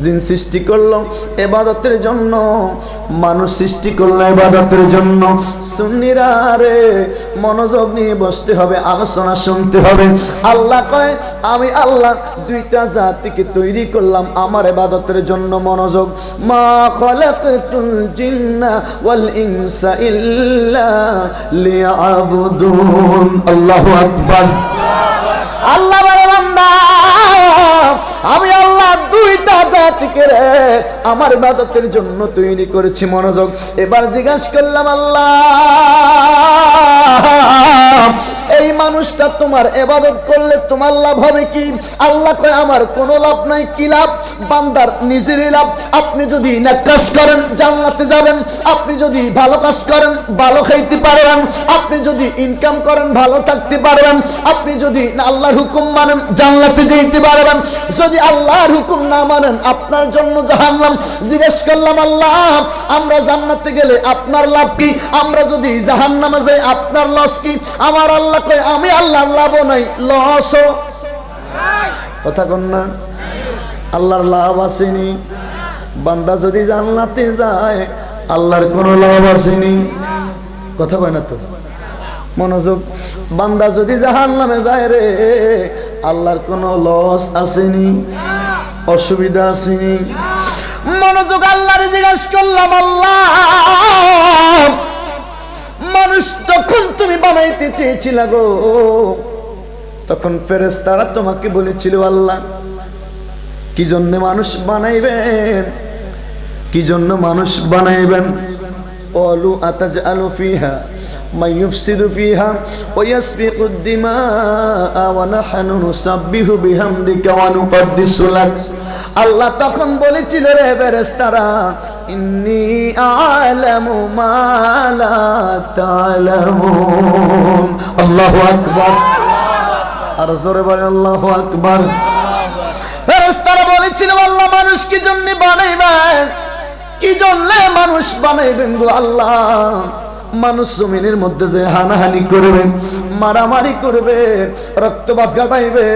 জিন সৃষ্টি করলো ইবাদতের জন্য, মানুষ সৃষ্টি করলো ইবাদতের জন্য। সুন্নিরা রে মনোযোগ নিয়ে বসতে হবে, আলোচনা শুনতে হবে। আল্লাহ কয় আমি আল্লাহ দুইটা জাতিকে তৈরি করলাম আমার ইবাদতের জন্য। মনোযোগ, মা খালাকতুল জিন্না ওয়াল ইনসা ইল্লা লিয়াবুদুন। আল্লাহু আকবার। আল্লাহ বলে বান্দা আমি আল্লাহ দুইটা জাতিকে রে আমার ইবাদতের জন্য তৈরি করেছি। মনোযোগ, এবার জিজ্ঞাসা করলাম আল্লাহ এই মানুষটা তোমার ইবাদত করলে তোমার লাভ হবে কি? আল্লাহ কয় আমার কোনো লাভ নাই। কি লাভ? বান্দার নিজেরই লাভ। আপনি যদি নেক কাজ করেন জান্নাতে যাবেন, আপনি যদি ভালো কাজ করেন ভালো খাইতে পারবেন, আপনি যদি ইনকাম করেন ভালো থাকতে পারবেন, আপনি যদি আল্লাহর হুকুম মানেন জান্নাতে যেতে পারবেন, যদি আল্লাহর হুকুম না মানেন আপনার জন্য জাহান্নাম। জিজ্ঞেস করলাম আল্লাহ আমরা জান্নাতে গেলে আপনার লাভ কি? আমরা যদি জাহান্নামে যাই আপনার লস কি? আমার আল্লাহ কয় আমি আল্লাহর লাভ নাই লস। কথা কন না, আল্লাহর লাভ আসেনি। বান্দা যদি জান্নাতে যায় আল্লাহর কোনো লাভ আসেনি। কথা কয় না তো, মনোযোগ। বান্দা যদি জাহান্নামে যায় রে আল্লাহর কোনো লস আসেনি, অসুবিধা আসেনি। মনোযোগ, আল্লাহরে জিজ্ঞাসা করলাম আল্লাহ মানুষ যখন তুমি বানাইতে চেয়েছিল গো তখন ফেরেশতারা তোমাকে বলেছিল আল্লাহ কি জন্য মানুষ বানাইবেন, কি জন্য মানুষ বানাইবেন? قالوا أتجعل فيها من يفسد فيها ويسفك الدماء ونحن نسبح بحمدك ونقدس لك। আল্লাহ তখন বলেছিল রে ফেরেশতারা ইন্নী আ'লামু মা লা তা'লামুন। আল্লাহু আকবার। আর জোরে বলেন আল্লাহু আকবার। ফেরেশতারা বলেছিল আল্লাহ মানুষ কি জন্য বানাইবেন, কি জন্য মানুষ বানাইবেন গো আল্লাহ? মানুষ জমিনের মধ্যে যে হানাহানি করবে, মারামারি করবে, রক্তপাত ঘটাইবে,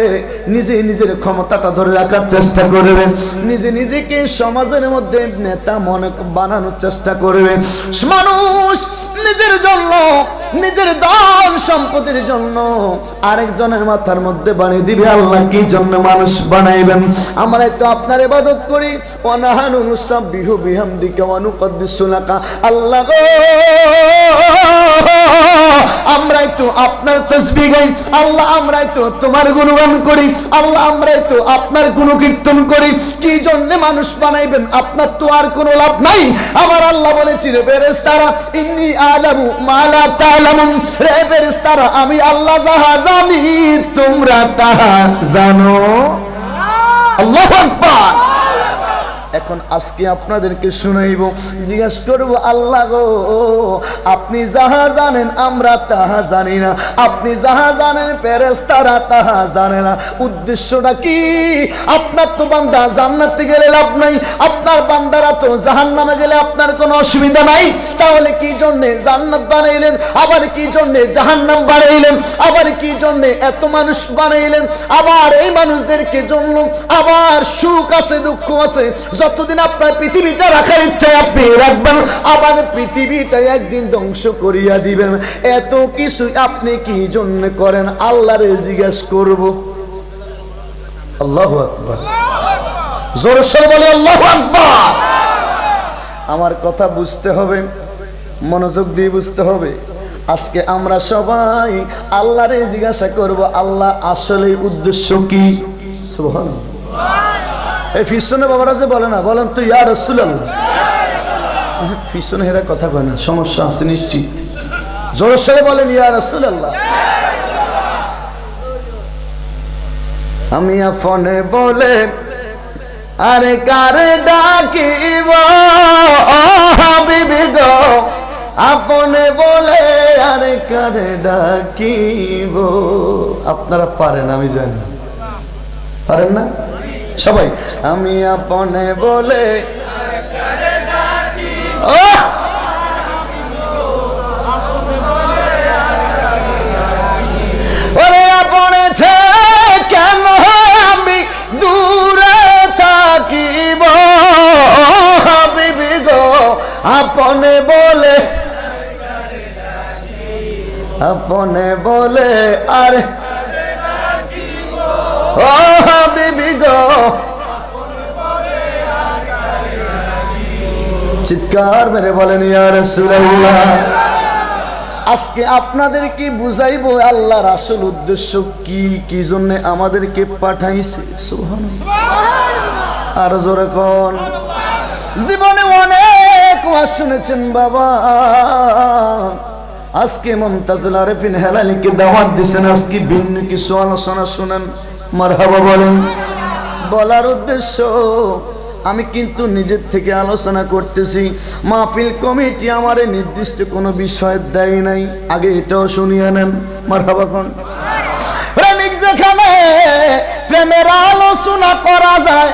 নিজে নিজের ক্ষমতাটা ধরে রাখার চেষ্টা করবে, নিজে নিজেকে সমাজের মধ্যে নেতা মনে বানানোর চেষ্টা করবে। মানুষ নিজের জন্য, নিজের ধন সম্পদের জন্য আরেকজনের মাথার মধ্যে বানিয়ে দিবে আল্লাহ কি জন্য মানুষ বানাইবেন? আমরা তো আপনার ইবাদত করি, ওয়া নাহানু নুসাব্বিহু বিহামদিকা ওয়া নুকদ্দিসু লাকা। আল্লাহ গো আমরাই তো আপনার তাসবিহ গাই আল্লাহ, আমরাই তো তোমার গুণগান করি আল্লাহ, আমরাই তো আপনার গুণকীর্তন করি। কি জন্য মানুষ বানাইবেন? আপনার তো আর কোনো লাভ নাই। আমার আল্লাহ বলেছিল ফেরেশতারা ইন্নী আ'লামু মা লা তা'লামুন। রে ফেরেশতারা আমি আল্লাহ যাহা জানি তোমরা তাহা জানো। আল্লাহু আকবার। এখন আজকে আপনাদেরকে শুনাইব, জিজ্ঞাসা করবো আল্লাহ গো আপনি যাহা জানেন আমরা তাহা জানি না, আপনি যাহা জানেন ফেরেশতারা তাহা জানে না। উদ্দেশ্যটা কি? আপনার তো বান্দা জান্নাতে গেলে লাভ নাই, আপনার বান্দারা তো জাহান্নামে গেলে আপনার কোনো অসুবিধা নাই। তাহলে কি জন্য জান্নাত বানাইলেন, আবার কি জন্য জাহান্নাম বানাইলেন, আবার কি জন্য এত মানুষ বানাইলেন? আবার এই মানুষদেরকে জন্য আবার সুখ আছে দুঃখ আছে। যতদিন আপনার পৃথিবীটা রাখার ইচ্ছা আপনি রাখবেন, আবার পৃথিবীটা একদিন ধ্বংস করিয়া দিবেন। এত কিছু আপনি কি জন্য করেন? আল্লাহরে জিজ্ঞাসা করব। আল্লাহু আকবার। জোরে সোরে বলে আল্লাহু আকবার। আমার কথা বুঝতে হবে, মনোযোগ দিয়ে বুঝতে হবে। আজকে আমরা সবাই আল্লাহরে জিজ্ঞাসা করব আল্লাহ আসলে উদ্দেশ্য কি? সুবহানাল্লাহ। এই পিছনে বাবারা যে বলে না, বলেন তো ইয়া রাসূলুল্লাহ। পিছনে হেরা কথা কয় না, সমস্যা আছে নিশ্চিত। জোরে সোরে বলেন ইয়া রাসূলুল্লাহ। আমি আপনে বলে আরে কারে ডাকিব হাবিবি গো, আপনে বলে আরে কারে ডাকিব। আপনারা পারেন আমি জানি, পারেন না সবাই? আমি আপনে বলে ওরে আপনে কেন আমি দূরে থাকিব, আপনে বলে আর ও হাবিবি গো, চিৎকার মেরে বলেন ইয়া রাসূলুল্লাহ। আজকে আপনাদেরকে বুঝাইবো আল্লাহর আসল উদ্দেশ্য কি, কি জন্য আমাদেরকে পাঠাইছে। সুবহানাল্লাহ, আর জোরে কোন। জীবনে অনেক ওয়াজ শুনেছেন বাবা, আজকে মুমতাজুল আরিফিন হেলালিকে দাওয়াত দিয়েছেন, আজকে ভিন্ন কিছু আলোচনা শুনেন। মারহাবা বলেন। বলার উদ্দেশ্য আমি কিন্তু নিজের থেকে আলোচনা করতেছি, মাহফিল কমিটি আমারে নির্দিষ্ট কোনো বিষয় দেয় নাই। আগে এটাও শুনিয়ে নেন। মারহাবা কোন। প্রেমিক যেখানে প্রেমের আলোচনা করা যায়,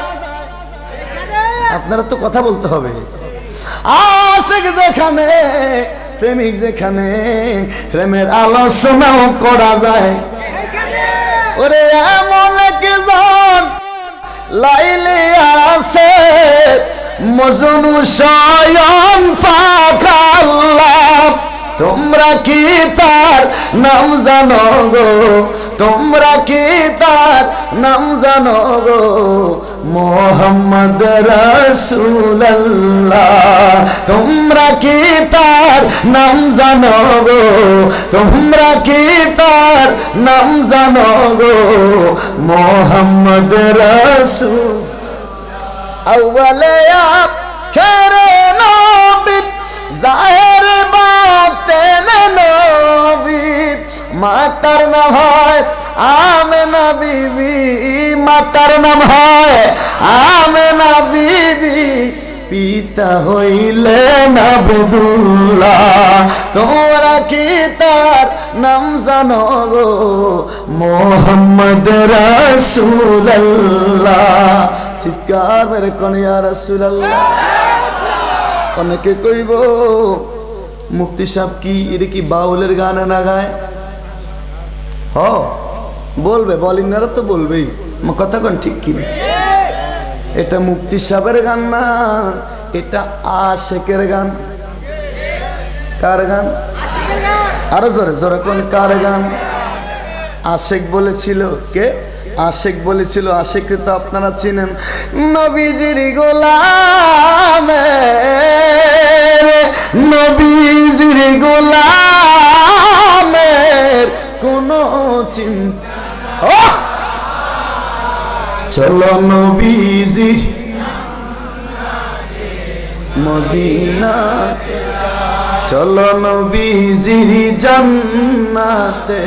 আপনারা তো কথা বলতে হবে। আশিক যেখানে, প্রেমিক যেখানে প্রেমের আলোচনাও করা যায়, ওরে এমন একজন লাইলে আছে মজনু স্বয়ং ফাঁকা আল্লাহ। তোমরা কি তার নাম জানো গো, তোমরা কি তার নাম জানো গো, মোহাম্মদ রাসূলুল্লাহ। তোমরা কি তার নাম জানো গো, তোমরা কি তার নাম জানো গো, মোহাম্মদ রাসূল। আউয়ালে আখিরে নবী, জাহের বাতেনে নবী। মাতার নাম হয় আমেনা বিবি, মাতার নাম হয় আমেনা বিবি, পিতা হইলেন আব্দুল্লাহ। তোমরা কি তার নাম জানো গো, মোহাম্মদ রাসূলুল্লাহ। চিৎকার মেরে কোন ইয়া রাসূলুল্লাহ। অনেকে কইব মুফতি সাহেব কি এটা কি বাউলের গান না গায়? হ বলবে, বলিনারা তো বলবেই, কথা কোন ঠিক কি? এটা মুফতি সাহেবের গান না, এটা আশেকের গান। কার গান? আরো জোরে জোরে কোন কার গান? আশেক বলেছিল কে? আশেক বলেছিল, আশেক তো আপনারা চিনেন। নবীজির গোলাম, নবীজির গোলামের কোনো চিন্তা। চলো নবীজির মদিনা, চলো নবীজির জান্নাতে।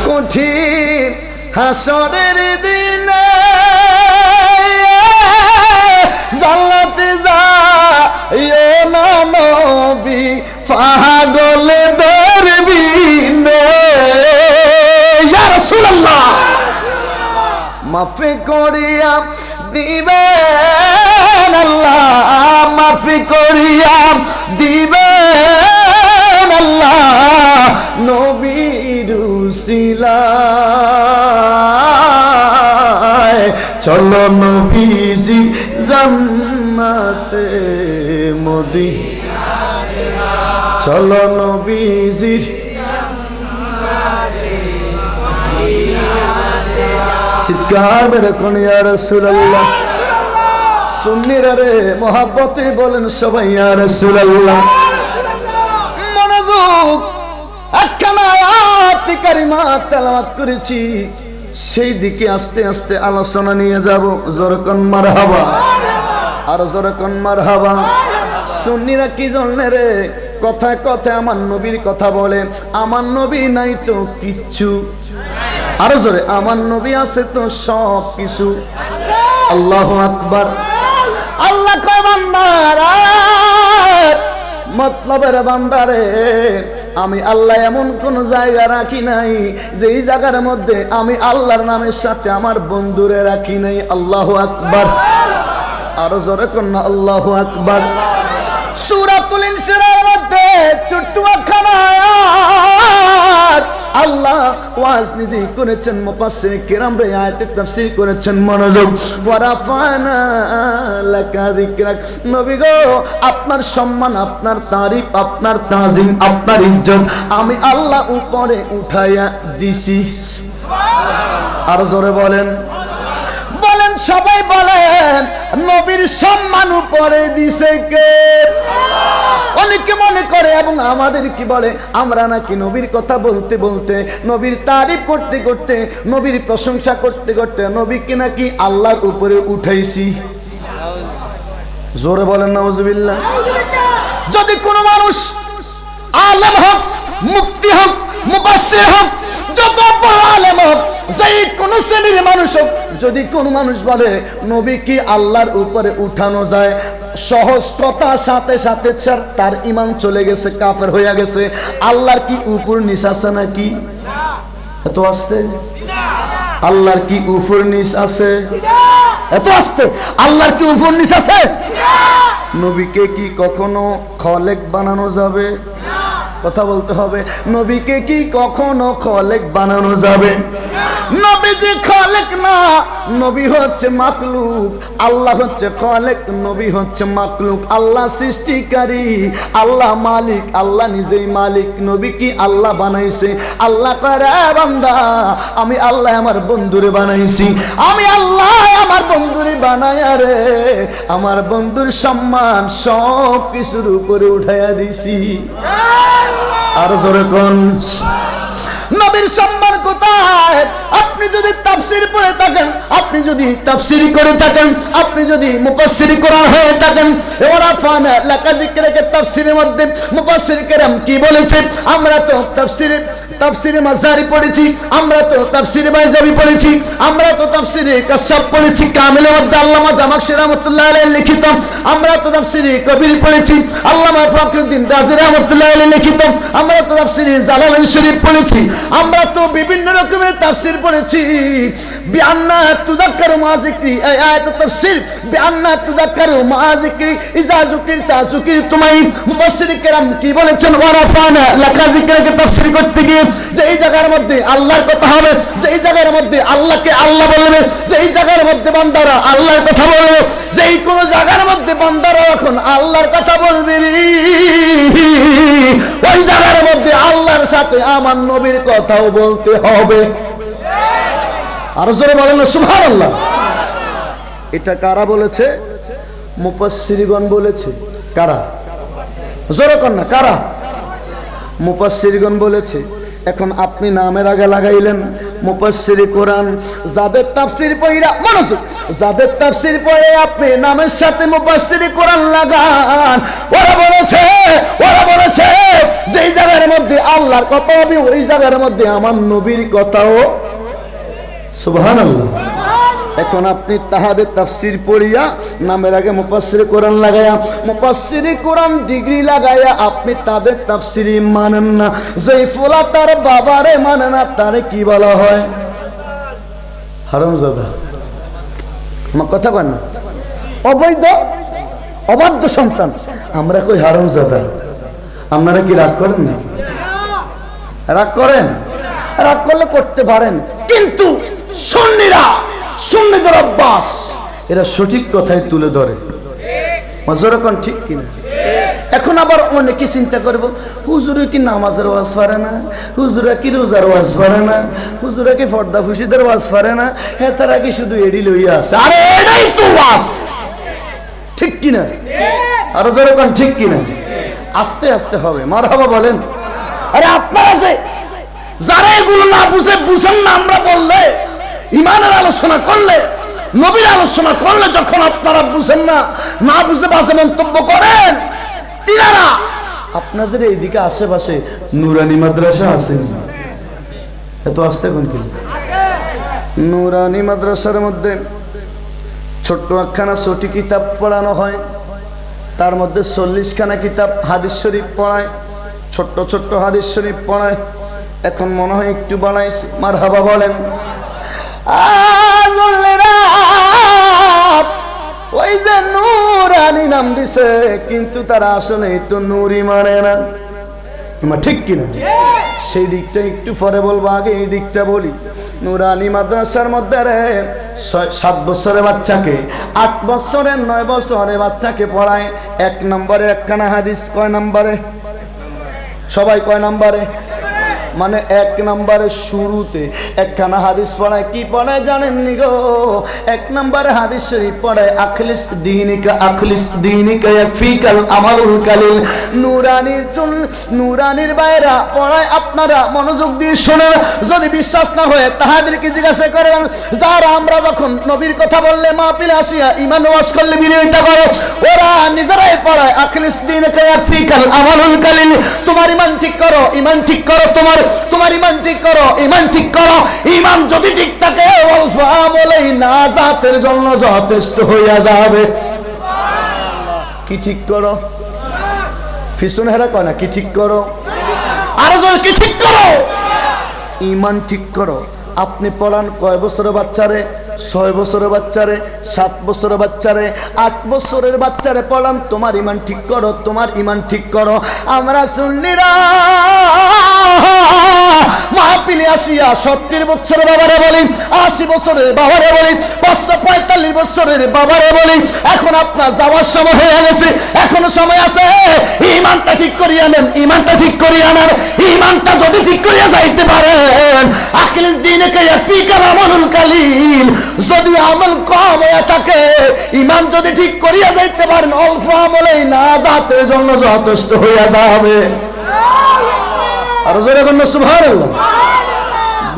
কঠিন হাসরের দিনে জান্নাতে যাইও না নবী, পাগল দরবিনে। ইয়া রাসূলুল্লাহ, মাফ করিয়া দিবেন আল্লাহ, মাফ করিয়া দিবেন আল্লাহ, নবীর উসিলায়। চলো নবীজি জান্নাতে মদিনা, চলো নবীজির চিৎকার মেরে কোন ইয়া রাসূলুল্লাহ। সুন্নিরা রে মহব্বতে বলেন সবাই ইয়া রাসূলুল্লাহ। মনোযোগ, একখানা আয়াত কারিমা তেলাওয়াত করেছি, সেই দিকে আস্তে আস্তে আলোচনা নিয়ে যাব। জোরে কোন মারহাবা, আর জোরে কোন মারহাবা। সুন্নিরা কি জানে রে, কথায় কথায় আমার নবীর কথা বলে, আমার নবী নাই তো কিচ্ছু। আরো জোরে, আমার নবী আছে তো সব কিছু। আল্লাহু আকবার। আল্লাহ কয় বান্দারা, মতলবের বান্দারে, আমি আল্লাহ এমন কোন জায়গা রাখি নাই যেই জায়গার মধ্যে আমি আল্লাহর নামের সাথে আমার বন্ধুরে রাখি নাই। আল্লাহু আকবার। আরো জোরে কোন না আল্লাহু আকবার। সূরাতুল ইনশিরার মধ্যে ছোট্ট একখানা আয়াত আল্লাহ ওয়াজ নিজেই করেছেন, মুফাসসির কিরাম রে আয়াতের তাফসীর করেছেন। মনোযোগ, ওয়ারাফানা লাকা যিকরাক। নবী গো, আপনার সম্মান, আপনার তারিফ, আপনার তাজিম, আপনার ইজ্জত আমি আল্লাহ উপরে উঠাইয়া দিছি। আর জোরে বলেন, বলেন সবাই বলেন, নবীর সম্মান উপরে দিছে কে? অনেকে মনে করে এবং আমাদের কি বলে, আমরা নাকি নবীর কথা বলতে বলতে, নবীর তারিফ করতে করতে, নবীর প্রশংসা করতে করতে নবীকে নাকি আল্লাহর উপরে উঠাইছি। জোরে বলেন নাউজুবিল্লাহ। যদি কোনো মানুষ আলেম হোক, মুফতি হোক, মুফাসসির হোক, যত বড় আলেম হোক, যেই কোন শ্রেণীর মানুষ হোক, যদি কোন মানুষ বলে নবী কি আল্লাহর উপরে উঠানো যায়, সহজ কথা সাথে সাথে তার ঈমান চলে গেছে, কাফের হয়ে গেছে। আল্লাহর কি উপর নিচ আছে নাকি? এত আস্তে, আল্লাহর কি উপর নিচ আছে? এত আস্তে, আল্লাহর কি উপর নিচ আছে? নবীকে কি কখনো খলেক বানানো যাবে? কথা বলতে হবে, নবীকে কি কখনো খলেক বানানো যাবে? নবী যে খলেক না, নবী হচ্ছে মাখলুক, আল্লাহ হচ্ছে খলেক, নবী হচ্ছে মাখলুক। আল্লাহ সৃষ্টিকারী, আল্লাহ মালিক, আল্লাহ নিজেই মালিক। নবী কি আল্লাহ বানাইছে? আল্লাহ করে বান্দা, আমি আল্লাহ আমার বন্ধুরে বানাইছি, আমি আল্লাহ আমার বন্ধুরে বানায়া রে আমার বন্ধুর সম্মান সব কিছুর উপরে উঠাইয়া দিছি। আর জোরে কোন নবীর সম্মান কোথায়? আপনি যদি তাফসীর পড়ে থাকেন, আপনি যদি তাফসীর করে থাকেন, আপনি যদি মুফাসসির কোরআন হয়ে থাকেন, ওয়ারাফানা লাকা যিকরাকে তাফসীরের মধ্যে মুফাসসির কেরাম কি বলেছে? আমরা তো তাফসীরে মাজারি পড়েছি, আমরা তো তাফসীরে বাইজাবি পড়েছি, আমরা তো তাফসীরে কাশাফ পড়েছি, কামিলের মধ্যে আল্লামা জামাখশরী রাহমাতুল্লাহ আলাইহি লিখিত, আমরা তো তাফসীরে কবির পড়েছি, আল্লামা ফখরুদ্দিন রাজি রাহমাতুল্লাহ আলাইহি লিখিত, আমরা তো তাফসীরে জালালাইন শরীফ পড়েছি, আমরা তো বিভিন্ন রকমের তাফসীর পড়েছি। বিআন্না তুযাক্কারু মা যিকরি, এই আয়াতের তাফসীর বিআন্না তুযাক্কারু মা যিকরি ইজা যুকিরতা যুকিরতুমাই। মুফাসসির কেরাম কি বলেছেন? ওয়ারাফানা লাকা যিকরাকে তাফসীর করতে গিয়ে যে এই জায়গার মধ্যে আল্লাহর কথা হবে, যে এই জায়গার মধ্যে আল্লাহকে আল্লাহ বলবে, যে এই জায়গার মধ্যে বান্দারা আল্লাহর কথা বলবে, যে এই কোন জায়গার মধ্যে বান্দারা এখন আল্লাহর কথা বলবে, ওই জায়গার মধ্যে আল্লাহর সাথে আমার নবীর কথাও বলতে হবে। আর জোরে বলেন না সুবহানাল্লাহ। এটা কারা বলেছে? মুফাসসিরগণ বলেছে। কারা? জোরে কোন না, কারা? মুফাসসিরগণ বলেছে। এখন আপনি নামের আগে লাগাইলেন মুফাসসির কোরআন, যাদের তাফসীর পড়া, মনোযোগ, যাদের তাফসীর পড়ে আপনি নামের সাথে মুফাসসির কোরআন লাগান, ওরা বলেছে যেই জায়গার মধ্যে আল্লাহর কথা হবে, ওই জায়গার মধ্যে আমার নবীর কথাও। সুবহানাল্লাহ। এখন আপনি তাহাদের তাফসীর পড়িয়া নামের আগে মুফাসসির কোরআন লাগায়া, মুফাসসির কোরআন ডিগ্রি লাগায়া আপনি তাদের তাফসীর মানেন না। যেই ফোলা তার বাবারে মানে না, তারে কি বলা হয়? হারামজাদা। আমার কথা বল না, অবৈধ অবাধ্য সন্তান। আমরা কই হারামজাদা। আপনারা কি রাগ করেন না? রাগ করেন? রাগ করলে করতে পারেন, কিন্তু সুন্নিদের অভ্যাস, এরা সঠিক কথাই তুলে ধরে। মজরকন ঠিক কিনা? এখন আবার অনেকে চিন্তা করব, হুজুরে কি নামাজের ওয়াজ পারে না, হুজুরা কি রোজার ওয়াজ পারে না, হুজুরা কি পর্দা ফুশিদের ওয়াজ পারে না, হ্যাঁ তারা কি শুধু এডি লইয়া আছে? আরে এটাই তো ওয়াজ, ঠিক কিনা? আর জরকন ঠিক কিনা? আস্তে আস্তে হবে। মারহাবা বলেন। আরে আপনারা যে যারা এগুলো না বুঝেন না, আমরা বললে, ইমানের আলোচনা করলে, নবীর আলোচনা করলে, যখন আপনারা বুঝেন না বুঝে বাজে মন্তব্য করেন, তিনারা আপনাদের এইদিকে আশেপাশে নুরানি মাদ্রাসা আছে। এত আসতে কোন কি? নুরানি মাদ্রাসার মধ্যে ছোট্ট একখানা ছোটি কিতাব পড়ানো হয়, তার মধ্যে 40 খানা কিতাব হাদিস শরীফ পড়ায়, ছোট্ট ছোট্ট হাদিস শরীফ পড়ায়। এখন মনে হয় একটু বাড়াইছে। মারহাবা বলেন। ওই যে নুরানি নাম দিছে, কিন্তু তারা আসলে তো নুরি মানে না। ঠিক কিনা? সেই দিকটা একটু পরে বলবো, আগে এই দিকটা বলি। নুরানি মাদ্রাসার মধ্যে রে 7 বছরের বাচ্চাকে, 8 বছরের 9 বছরের বাচ্চাকে পড়ায়। 1 নম্বরে একখানা হাদিস। কয় নম্বরে? সবাই কয় নম্বরে? মানে 1 নম্বরের শুরুতে একখানা হাদিস পড়ায়। কি পড়ায় জানেননি গো? 1 নম্বরে হাদিস শরীফ পড়ায়, আখলিস দীনিকা ইয়াকফিকাল আমালুল কালিল। নুরানির বাইরা পড়ায়, আপনারা মনোযোগ দিয়ে শুনুন। যদি বিশ্বাস না হয় তাহাদেরকে জিজ্ঞাসা করেন, যারা আমরা যখন নবীর কথা বললে মাহফিলে আসিয়া ইমান ওয়াজ করলে বিরোধিতা করো, ওরা নিজেরাই পড়ায়, আখলিস দীনিকা ইয়াকফিকাল আমালুল কালিল। তোমার ইমান ঠিক করো, ইমান ঠিক করো, তোমার ইমান ঠিক করো, ইমান ঠিক করো। ইমান যদি ঠিক থাকে অল্প আমলেই নাজাতের জন্য যথেষ্ট হইয়া যাবে। কি ঠিক করো? পিছনে হেরা কয় না, কি ঠিক করো? আরো জোরে কি ঠিক করো? ইমান ঠিক করো। আপনি পড়ান কয় বছরের বাচ্চারে? 6 বছরের বাচ্চারে, 7 বছরের বাচ্চারে, 8 বছরের বাচ্চারে পড়ান, তোমার ইমান ঠিক করো, তোমার ইমান ঠিক করো। আমরা সুন্নিরা মাহফিলে আসিয়া 70 বছরের বাবারে বলি, 80 বছরের বাবারে বলি, 545 বছরের বাবারে বলি, এখন আপনার যাওয়ার সময় হয়ে গেছে, এখনো সময় আছে। ইমানটা ঠিক করিয়া নেন, ইমানটা ঠিক করিয়া নেন। ইমানটা যদি ঠিক করিয়া যাইতে পারেন, আখলিস দীনিকা ইয়াকফিকাল আমালুল কালিল। যদি আমল কম হয়ে থাকে, ইমান যদি ঠিক করিয়া যাইতে পারেন, অল্প আমলেই নাজাতের জন্য যথেষ্ট হইয়া যাবে। আরো জোরে বলুন সুবহানাল্লাহ।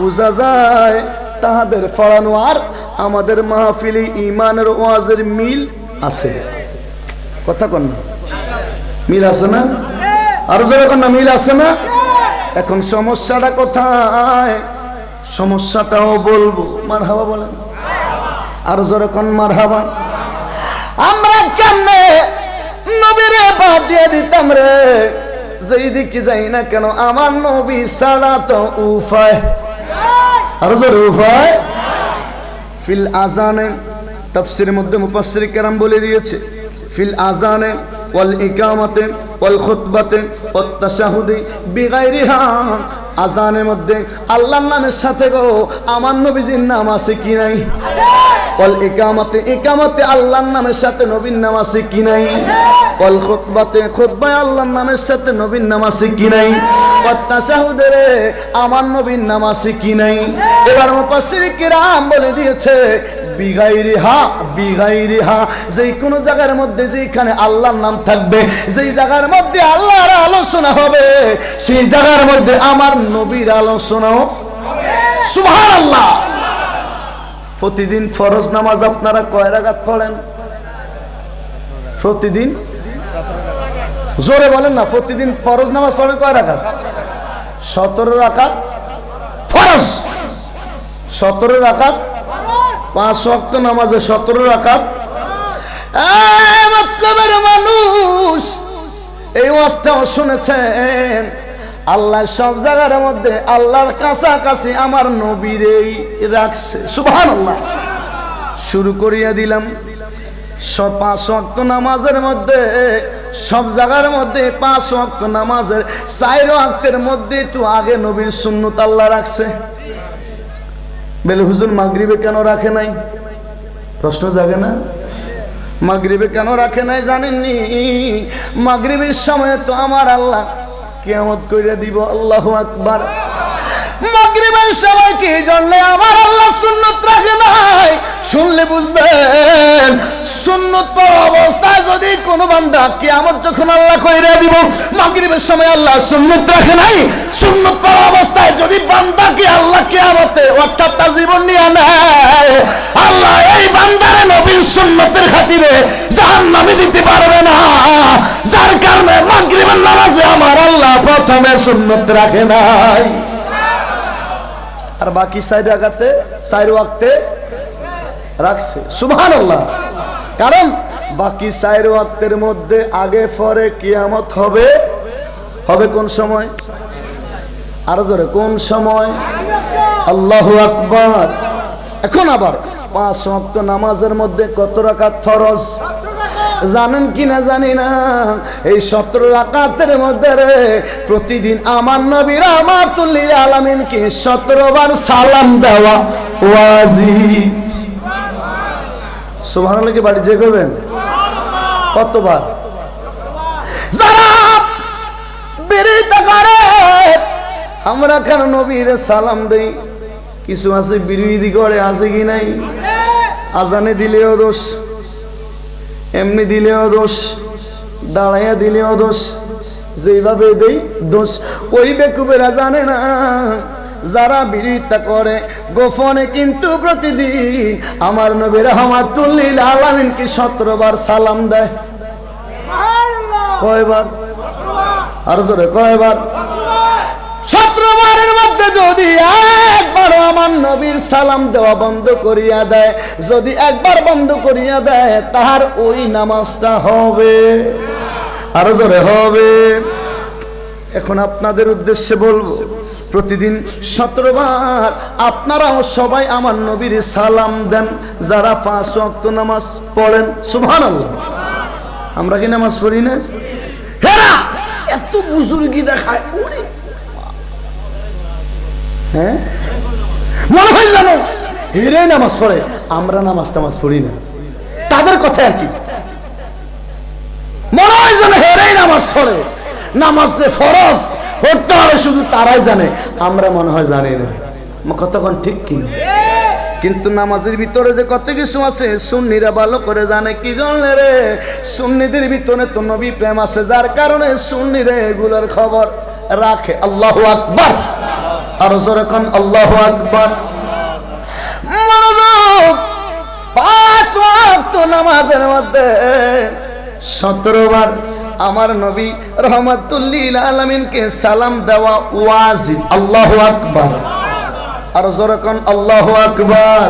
বুঝা যায় তাহাদের পড়ানো আর আমাদের মাহফিলে ইমানের ওয়াজের মিল আছে। কথা কন না, মিল আছে না? আরো জোরে কন না, মিল আছে না? এখন সমস্যাটা কোথায়? সমস্যাটাও বলবো। মারহাবা বলেন, আরো জোরে কন মারহাবা। আমরা কেমনে নবীরে বাদ দিয়ে দিতাম রে? যেই দিকে যাই না কেন আমার নবী ছাড়া তো উপায়। আরো জোরে উপায়। ফিল আযানে, তাফসীরের মধ্যে মুফাসসির কেরাম বলে দিয়েছে, ফিল আযানে ওয়াল ইকামাতে ওয়াল খুতবাতে ওয়াত তাশাহুদি বিগাইরিহা। আযানের মধ্যে আল্লাহর নামের সাথে গো আমার নবীজির নাম আছে কি নাই? ওয়াল ইকামাতে, ইকামাতে আল্লাহর নামের সাথে নবীর নাম আছে কি নাই? ওয়াল খুতবাতে, খুতবায় আল্লাহর নামের সাথে নবীর নাম আছে কি নাই? ওয়াত তাশাহুদে আমার নবীর নাম আছে কি নাই? এবার মুফাসসির কিরাম বলে দিয়েছে বিগাইরিহা, বিগাইরিহা, যেই কোন জায়গার মধ্যে যেখানে আল্লাহর নাম থাকবে, যেই জায়গার মধ্যে আল্লাহর আলোচনা হবে, সেই জায়গার মধ্যে আমার নবীর আলোচনা হবে। সুবহানাল্লাহ। প্রতিদিন ফরজ নামাজ আপনারা কয় রাকাত পড়েন? প্রতিদিন জোরে বলেন না, প্রতিদিন ফরজ নামাজ পড়েন কয় রাকাত? 17 রাকাত ফরজ। 17 রাকাত 5 ওয়াক্ত নামাজে 17 রাকাত। মতলবের মানুষ এই ওয়াজটাও শুনেছেন। আল্লাহ সব জায়গার মধ্যে আল্লাহর কাছাকাছি আমার নবীরেই রাখছে। সুবহানাল্লাহ। শুরু করিয়া দিলাম। 5 ওয়াক্ত নামাজের মধ্যে, সব জায়গার মধ্যে 5 ওয়াক্ত নামাজের 4 ওয়াক্তের মধ্যে তো আগে নবীর সুন্নত আল্লাহ রাখছে। বেলে হুজুর মাগরিবে কেন রাখে নাই? প্রশ্ন জাগে না? মাগরিবে কেন রাখে নাই জানেননি? মাগরিবের সময় তো আমার আল্লাহ কিয়ামত কইরা দিব। আল্লাহু আকবার। মাগরিবের সময় কি জন্য আমার আল্লাহ সুন্নত রাখে নাই? শুনলে বুঝবেন। সুন্নত পড়া অবস্থায় যদি কোনো বান্দা কিয়ামত যখন আল্লাহ কইরা দিব, মাগরিবের সময় আল্লাহ সুন্নত রাখে নাই। সুন্নত পড়া অবস্থায় যদি বান্দাকে আল্লাহ কিয়ামতে অর্থাৎ তার জীবন নিয়ে নেয়, আল্লাহ এই বান্দারে নবীর সুন্নতের খাতিরে জাহান্নামে দিতে পারবে না। যার কারণে মাগরিবের নামাজে আমার আল্লাহ প্রথমে সুন্নত রাখে নাই, আর বাকি 4 রাকাতে 4 ওয়াক্তে রাখছে। সুবহানাল্লাহ। কারণ বাকি 4 ওয়াক্তের মধ্যে আগে পরে কিয়ামত হবে। হবে কোন সময়? আরো জোরে কোন সময়? আল্লাহু আকবার। এখন আবার 5 ওয়াক্ত নামাজের মধ্যে কত রাকাত ফরজ? জানেন কিনা জানি না, এই 17 রাকাতের মধ্যে রে প্রতিদিন আমার নবী রাহমাতুল লিল আলামিনকে 17 বার সালাম দেওয়া ওয়াজিব। সুবহানাল্লাহ কি বাড়ি যে করবেন কতবার? যারা বিরোধিতা করে আমরা কেন নবীর সালাম দেই, কিছু আছে বিরোধী করে, আছে কি নাই? আজানে দিলেও দোষ, এমনি দিলেও দোষ, দাঁড়াইয়া দিলেও দোষ, যেভাবে দেই দোষ। ওই বেকুবেরা জানে না যারা বিরোধিতা করে গোপনে কিন্তু প্রতিদিন আমার নবী রাহমাতুল লিল আলামিনকে 17 বার সালাম দেয়। কয়বার? আর জোরে কয়বার? 17 বারের মধ্যে যদি একবার আমার নবীর সালাম দেওয়া বন্ধ করিয়া দেয়, যদি একবার বন্ধ করিয়া দেয়, তার ওই নামাজটা হবে, আরো জোরে হবে। এখন আপনাদের উদ্দেশ্যে বলবো, প্রতিদিন 17 বার আপনারাও সবাই আমার নবীর সালাম দেন যারা 5 ওয়াক্ত নামাজ পড়েন। সুবহানাল্লাহ। আমরা কি নামাজ পড়ি না? হেরা এত বুজুর্গি দেখায়, হ্যাঁ মনে হয় জানো হেরে নামাজ পড়ে, আমরা নামাজ টামাজ পড়ি না। তাদের কথা আর কি, মনে হয় যেন হেরেই নামাজ পড়ে। নামাজ যে ফরজ পড়তে হবে শুধু তারাই জানে, আমরা মনে হয় জানি না। কতক্ষণ ঠিক কিনা? কিন্তু নামাজের ভিতরে যে কত কিছু আছে সুন্নিরা ভালো করে জানে। কি জানলে রে? সুন্নিদের ভিতরে তো নবী প্রেম আছে, যার কারণে সুন্নিরা এগুলোর খবর রাখে। আল্লাহু আকবার। আর জোরে কোন আল্লাহু আকবার। মনোযোগ। 5 ওয়াক্ত নামাজের মধ্যে 17 বার আমার নবী রাহমাতুল লিল আলামিনকে সালাম দেওয়া ওয়াজিব। আল্লাহু আকবার। আর জোরে কোন আল্লাহু আকবার।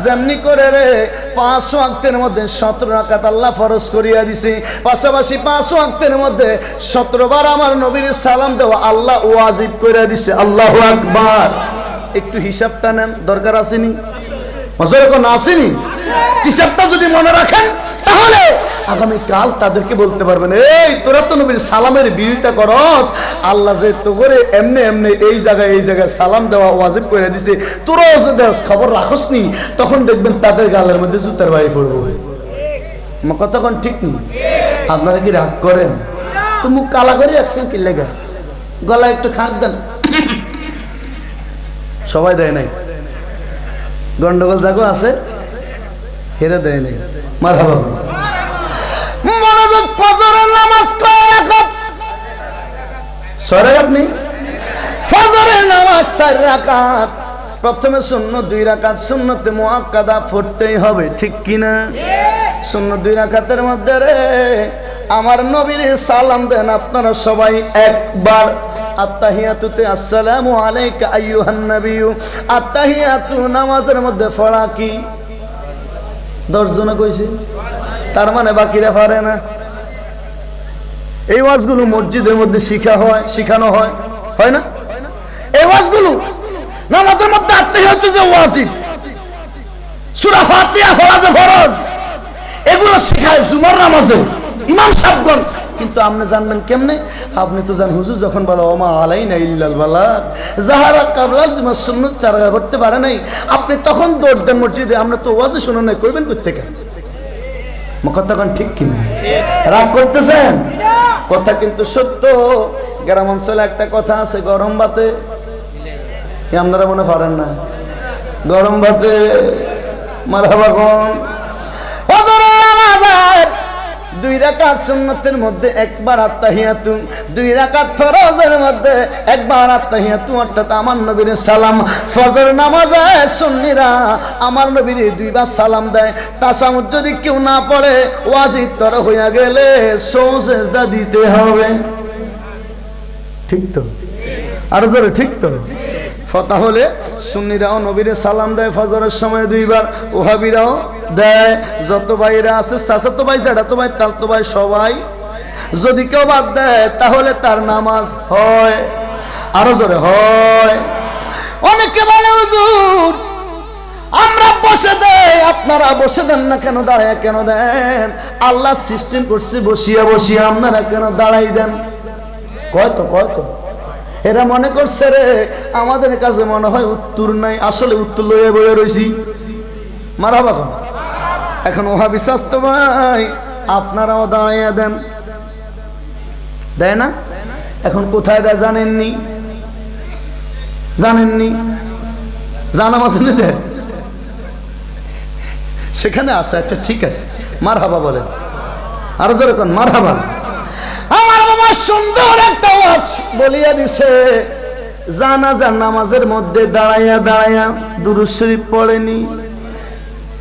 যেমনি করে রে 5 ওয়াক্তের মধ্যে 17 রাকাত আল্লাহ ফরজ করিয়া দিছে, পাশাপাশি 5 ওয়াক্তের মধ্যে 17 বার আমার নবীর সালাম দেওয়া আল্লাহ ওয়াজিব কইরা দিছে। আল্লাহু আকবার। একটু হিসাবটা নেন, দরকার আসেনি? মজরে কোন আসেনি? হিসাবটা যদি মনে রাখেন তাহলে আগামী কাল তাদেরকে বলতে পারবেন, এই তোরা তো নবীর সালামের বিরোধিতা করস, আল্লাহ যে তো করে এমনি এমনি এই জায়গায় সালাম দেওয়া ওয়াজিব করে দিছে, তোরাও যে দেশ খবর রাখস নি, তখন দেখবেন তাদের গালের মধ্যে জুতার বাড়ি পড়বে। কতক্ষণ ঠিক নেই? আপনারা কি রাগ করেন? তো মুখ কালা করে রাখছেন কি লেগা? গলা একটু খাঁক দেন। সবাই দেয় নাই, গন্ডগোল জাগো আছে, হেরে দেয় নাই। মারহাবা। মনোযোগ। ফজরের নামাজ কয় রাকাত? 6 রাকাত নেই? ফজরের নামাজ 4 রাকাত। প্রথমে সুন্নত 2 রাকাত, সুন্নতে মুআক্কাদা পড়তেই হবে, ঠিক কিনা? সুন্নত 2 রাকাতের মধ্যে রে আমার নবীর সালাম দেন আপনারা সবাই একবার। আত্তাহিয়াতুতে আসসালামু আলাইকা আইয়ুহান নাবিয়্যু। আত্তাহিয়াতু নামাজের মধ্যে পড়া কি 10 জনে কইছে, তার মানে বাকিরা পারে না। এই ওয়াজগুলো মসজিদের মধ্যে শিখানো হয়, হয় না? এই ওয়াজগুলো নামাজের মধ্যে আত্তাহিয়াতু যে ওয়াজিব, সূরা ফাতিহা পড়া যে ফরজ, এগুলো শিখায় জুমার নামাজে ইমাম সাহেবগণ। কিন্তু আপনি জানবেন কেমনে? আপনি তো জান হুজুর যখন বলে ওমা আলাইনা ইল্লাল বালাগ, যাহারা কাবলা জুমার সুন্নাত চারা করতে পারে নাই, আপনি তখন দৌড় দেন মসজিদে। আপনি তো ওয়াজে শুনুন নাই, করবেন কই থেকে? কতক্ষণ ঠিক কিনা? রাগ করতেছেন? কথা কিন্তু সত্য। গ্রাম অঞ্চলে একটা কথা আছে, গরম ভাতে, আপনারা মনে পারেন না, গরম ভাতে মারহাবা কোন। 2 রাকাত সুন্নতের মধ্যে একবার আত্তাহিয়াতু, 2 রাকাত ফরজের মধ্যে একবার আত্তাহিয়াতু, অর্থাৎ আমার নবীর সালাম। ফজর নামাজে সুন্নিরা আমার নবীর 2 বার সালাম দেয়। তাসামুদ যদি কেউ না পড়ে ওয়াজিব তর হইয়া গেলে সুজদা দিতে হবে, ঠিক তো? আর জোরে ঠিক তো? তাহলে সুন্নিরাও নবীর সালাম দেয় ফজরের সময় 2 বার, ওহাবিরাও দেয়। যত ভাইরা আছে, চাচাতো ভাই, জ্যাঠাতো ভাই, তালতো ভাই, সবাই যদি কেউ বাদ দেয় তাহলে তার নামাজ হয়, আরো জোরে হয়। অনেকে বলে হুজুর আমরা বসে দেই, আপনারা বসে দেন না কেন? দাঁড়ায় কেন দেন? আল্লাহ সিস্টেম করছে বসিয়া বসিয়া, আপনারা কেন দাঁড়াই দেন? কয় তো এরা মনে করছে রে আমাদের কাছে মনে হয় উত্তর নাই, আসলে উত্তর লইয়া বইয়া রইছি। মারহাবা। এখন ওহাবি স্বাস্থ্য ভাই আপনারাও দাঁড়াইয়া দেন, দেয় না? এখন কোথায় দেয় জানেননি? জানাম আছে না? দেয় সেখানে আছে। আচ্ছা ঠিক আছে, মারহাবা বলেন, আরো জোরে কোন মারহাবা। আমার বাবা সুন্দর একটা ওয়াজ বলিয়া দিছে, জানাজার নামাজের মধ্যে দাঁড়াইয়া দাঁড়াইয়া দুরূদ শরীফ পড়েনি?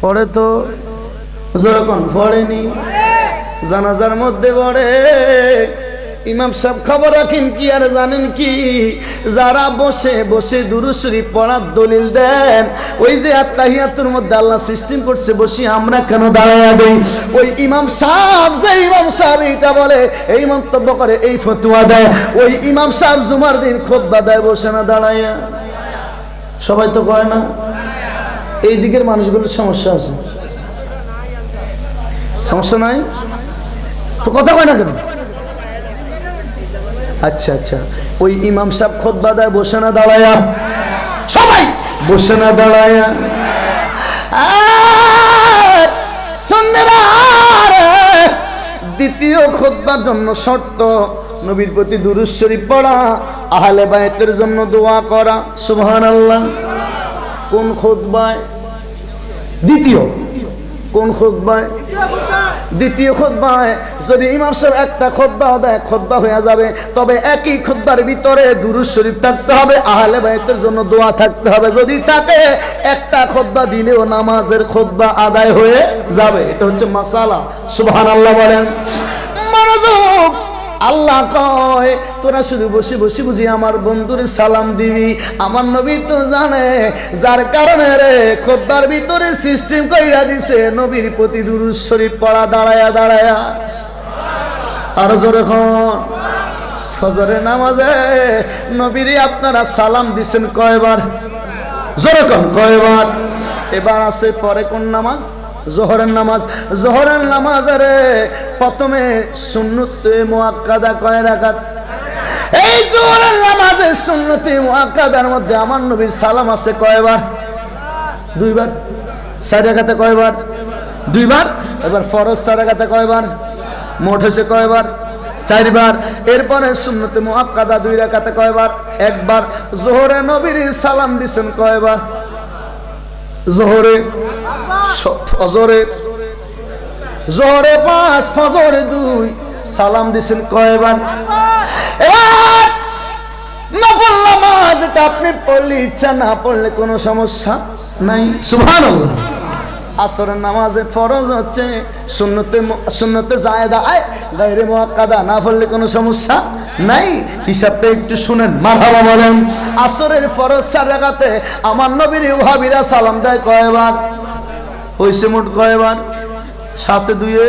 পড়ে তো, জোরে কোন পড়েনি? জানাজার মধ্যে পড়ে। ইমাম সাহেব খবর রাখেন কি আর জানেন কি? যারা বসে বসে দুরূদ শরীফ পড়ার দলিল দেন, ওই যে আত্তাহিয়াতুর মধ্যে আল্লাহ সিস্টেম করছে বসি, আমরা কেন দাঁড়াইয়া দেই? ওই ইমাম সাহেব এটা বলে, এই মন্তব্য করে, এই ফতোয়া দেয়, ওই ইমাম সাহেব জুমার দিন খুতবা দেয় বসে না দাঁড়াইয়া। সবাই তো কয় না? এই দিকের মানুষগুলোর সমস্যা আছে, সমস্যা নাই তো? কথা কয় না কেন? আচ্ছা ওই ইমাম সাহেব খুতবা দেয় বসে না দাঁড়ায়া? সবাই বসে না দাঁড়ায়া? দ্বিতীয় খুতবার জন্য শর্ত নবীর প্রতি দুরূদ শরীফ পড়া, আহলে বাইতের জন্য দোয়া করা। সুবহানাল্লাহ। কোন খুতবায়? দ্বিতীয়। কোন খুতবায়? দ্বিতীয় খুতবায়। যদি ইমাম সাহেব একটা খুতবা দেয়, খুতবা হয়ে যাবে, তবে একই খুতবার ভিতরে দুরূদ শরীফ থাকতে হবে, আহলে বাইতের জন্য দোয়া থাকতে হবে। যদি থাকে একটা খুতবা দিলেও নামাজের খুতবা আদায় হয়ে যাবে। এটা হচ্ছে মাসালা। সুবহানাল্লাহ বলেন। মনোযোগ। আল্লাহ কয় তোরা শুধু বসে বসে বুঝি আমার বন্ধুরে সালাম দিবি? আমার নবী তো জানে, যার কারণে রে খুতবার ভিতরে সিস্টেম কইরা দিছে নবীর প্রতি দুরূদ শরীফ পড়া দাঁড়ায়া দাঁড়ায়া। আর জোরে কোন। ফজরের নামাজে নবীরে আপনারা সালাম দিছেন কয়বার? জোরে কোন কয়বার? এবার আছে পরে কোন নামাজ? জোহরের নামাজ। জোহরের নামাজের প্রথমে সুন্নতে মুআক্কাদা কয় রাকাত? এই জোহরের নামাজে সুন্নতে মুআক্কাদার মধ্যে আমার নবীর সালাম আছে কয়বার? দুইবার। চার রাকাতে কয়বার? দুইবার। এবার ফরজ চার রাকাতে কয়বার? মোট হয়েছে কয়বার? চারবার। এরপরে সুন্নতে মুআক্কাদা দুই রাকাতে কয়বার? একবার। জোহরে নবীর সালাম দিছেন কয়বার? জোহরে, ফজরে। জোহরে 5, ফজরে 2, সালাম দিছেন কয়বার? এবার নফল নামাজ এটা আপনি পড়লে ইচ্ছা, না পড়লে কোনো সমস্যা নাই। সুবহানাল্লাহ। আসরের নামাজে ফরজ হচ্ছে সুন্নতে জায়েদা গায়রে মুআক্কাদা, না পড়লে কোনো সমস্যা নাই। হিসাবটা একটু শুনেন, মারহাবা বলেন। আসরের ফরজ 4 রাকাতে আমার নবীর ওয়াহাবিরা সালাম দেয় কয়বার? হইছে মোট কয়বার? 7 এ 2 এ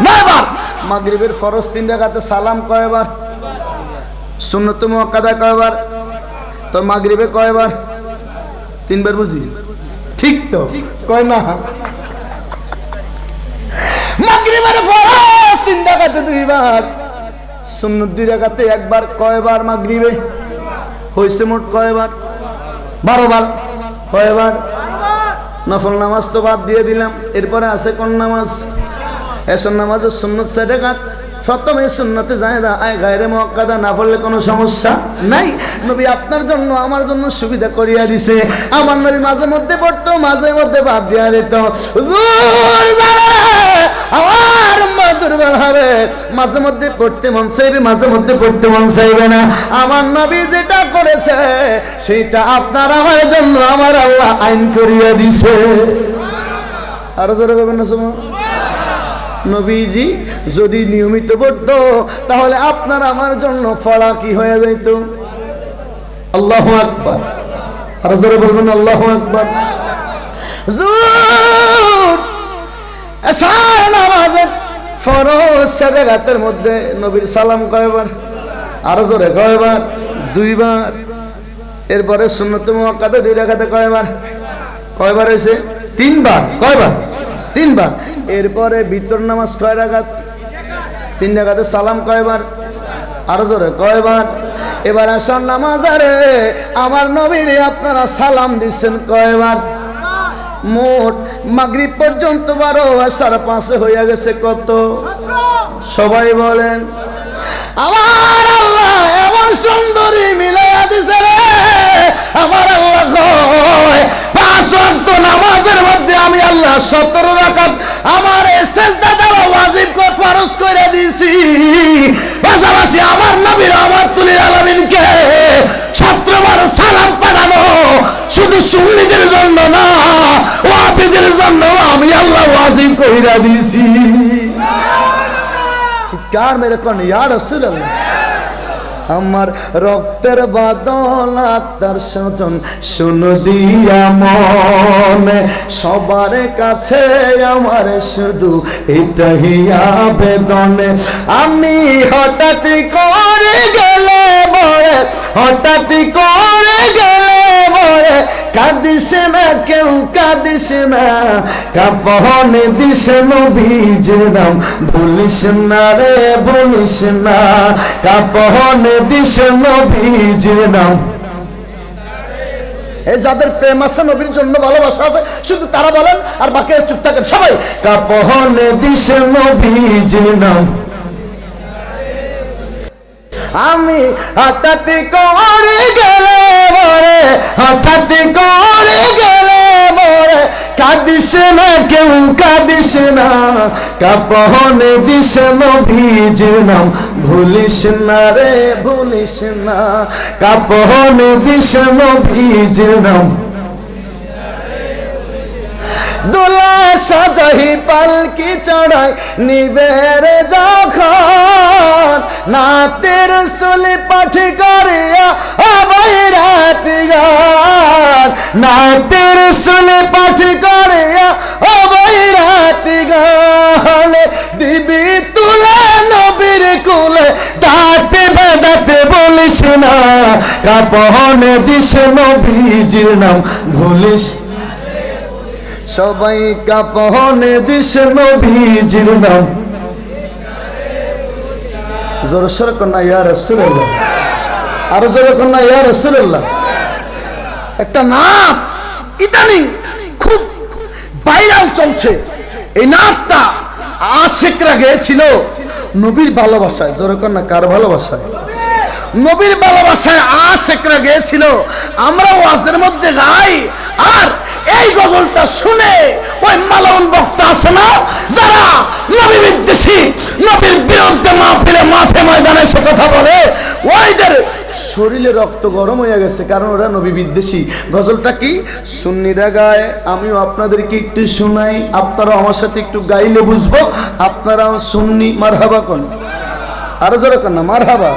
9 বার। মাগরিবের ফরজ 3 রাকাতে সালাম কয়বার? সুন্নতে মুআক্কাদা কয়বার? তো মাগরিবে কয়বার? 3 বার বুঝি? ঠিক তো কয় না? মাগরিবের ফরজ 3 রাকাতে 2 বার, সুন্নত 2 রাকাতে 1 বার। কয়বার মাগরিবে? হইছে মোট কয়বার? 12 বার। কয়বার? নফল নামাজ তো বাদ দিয়ে দিলাম। এরপরে আছে কোন নামাজ? এশার নামাজের সুন্নত 4 রাকাত। প্রথমে সুন্নতে জায়েদা গায়রে মুআক্কাদা, না পড়লে কোনো সমস্যা নাই। নবী আপনার জন্য আমার জন্য সুবিধা করিয়া দিছে। আমার নবী মাঝে মধ্যে পড়তো, মাঝে মধ্যে বাদ দিয়া দিত। হুজুর জানে আমার উম্মত দুর্বল হবে, মাঝে মধ্যে পড়তে মন চাইবে, মাঝে মধ্যে পড়তে মন চাইবে না। আমার নবী যেটা করেছে সেটা আপনার আমার জন্য আমার আল্লাহ আইন করিয়া দিছে। আরো জোরে বলবেন না সুবহানাল্লাহ। নবীজি যদি নিয়মিত পড়তো তাহলে আপনার আমার জন্য ফলা কি হয়ে যাইত? আল্লাহু আকবার। আর জোরে বলবেন আল্লাহু আকবার। এশার নামাজে ফরজ 4 রাকাতের মধ্যে নবীর সালাম কয়বার? আর জোরে কয়বার? 2 বার। এরপরে সুন্নতে মুআক্কাদা 2 রাকাতে কয়বার? কয়বার হয়েছে? 3 বার। কয়বার? 3 বার। এরপরে ভিতর নামাজ কয় রাকাত? 3 রাকাতে সালাম কয়বার? আরো জোরে কয়বার? এবার আসার নামাজ আরে আমার নবীরে আপনারা সালাম দিচ্ছেন কয়বার? মোট মাগরিব পর্যন্ত 12 আসার 5 হয়ে গেছে কত? সবাই বলেন। আমার আল্লাহ এমন সুন্দরী মিলাইয়া দিছে রে, আমার আল্লাহ কয় 5 ওয়াক্ত নামাজের মধ্যে আমি আল্লাহ 17 রাকাত আমার সিজদা দেওয়া ওয়াজিব করে ফরজ করে দিয়েছি। পাশাপাশি আমার নবী রাহমাতুল আলামিনকে 17 বার সালাম পাঠানো শুধু সুন্নিদের জন্য না, ওয়াহাবিদের জন্য আমি আল্লাহ ওয়াজিব কইরা দিয়েছি। চিৎকার মেরে কোন ইয়া রাসূলুল্লাহ। আমার রক্তের বাদল আত্মার স্বজন শুনো দিয়া মনে, সবার কাছে আমার শুধু এটাই আবেদনে। আমি হঠাৎ করে গেলে মরে, হঠাৎ করে গেলে মরে, কাঁদিস না কেউ কাঁদিস না, কাপনে দিস নবীজির নাম ভুলিস না রে ভুলিস না, কাপনে দিস নবীজির নাম। এই যাদের প্রেম আছে নবীর জন্য ভালোবাসা আছে শুধু তারা বলেন, আর বাকিরা চুপ থাকেন সবাই। কাপনে দিস নবীজির নাম। আমি হঠাৎ করে গেলে মরে, হঠাৎ করে গেলে মরে, কাঁদিস না কেউ কাঁদিস না, কাপনে দিস নবীজির নাম ভুলিস না রে ভুলিস না, কাপনে দিস নবীজির নাম। দোলা সাজাই পালকি চড়াই নিবের যখন, নাতের সুলি পাঠ করিয়া আবাই রাতি গান, নাতের সুলি পাঠ করিয়া আবাই রাতি গান, দিবি তুলে নবীর কুলে দাঁতে বেদাতে বলিস না, কাপনে দিস নবীজির নাম ভুলিস। সবাই কাপনে দিস নবীজির নাম। জোরে সোরে কন্যা ইয়া রাসূলুল্লাহ, আরো জোরে কন্যা ইয়া রাসূলুল্লাহ। একটা নাম ইদানিং খুব ভাইরাল চলছে, এই নামটা আশিকরা গেয়েছিল নবীর ভালোবাসায়। জোরে কন্যা কার ভালোবাসায়? নবীর ভালোবাসায় আশিকরা গেয়েছিল। আমরা ওয়াজের মধ্যে গাই, আর এই গজলটা শুনে ওই মালাউন বক্তা আছে না যারা নবী বিদ্বেষী, নবীর বিরুদ্ধে মাহফিলে মাঠে ময়দানে এসে কথা বলে, ওইদের শরীরে রক্ত গরম হয়ে গেছে, কারণ ওরা নবী বিদ্বেষী। গজলটা কি সুন্নিরা গায়, আমিও আপনাদেরকে একটু শোনাই, আপনারাও আমার সাথে একটু গাইলে বুঝবো আপনারাও সুন্নি। মারহাবা কোন, আরো জোরে কোন না মারহাবা।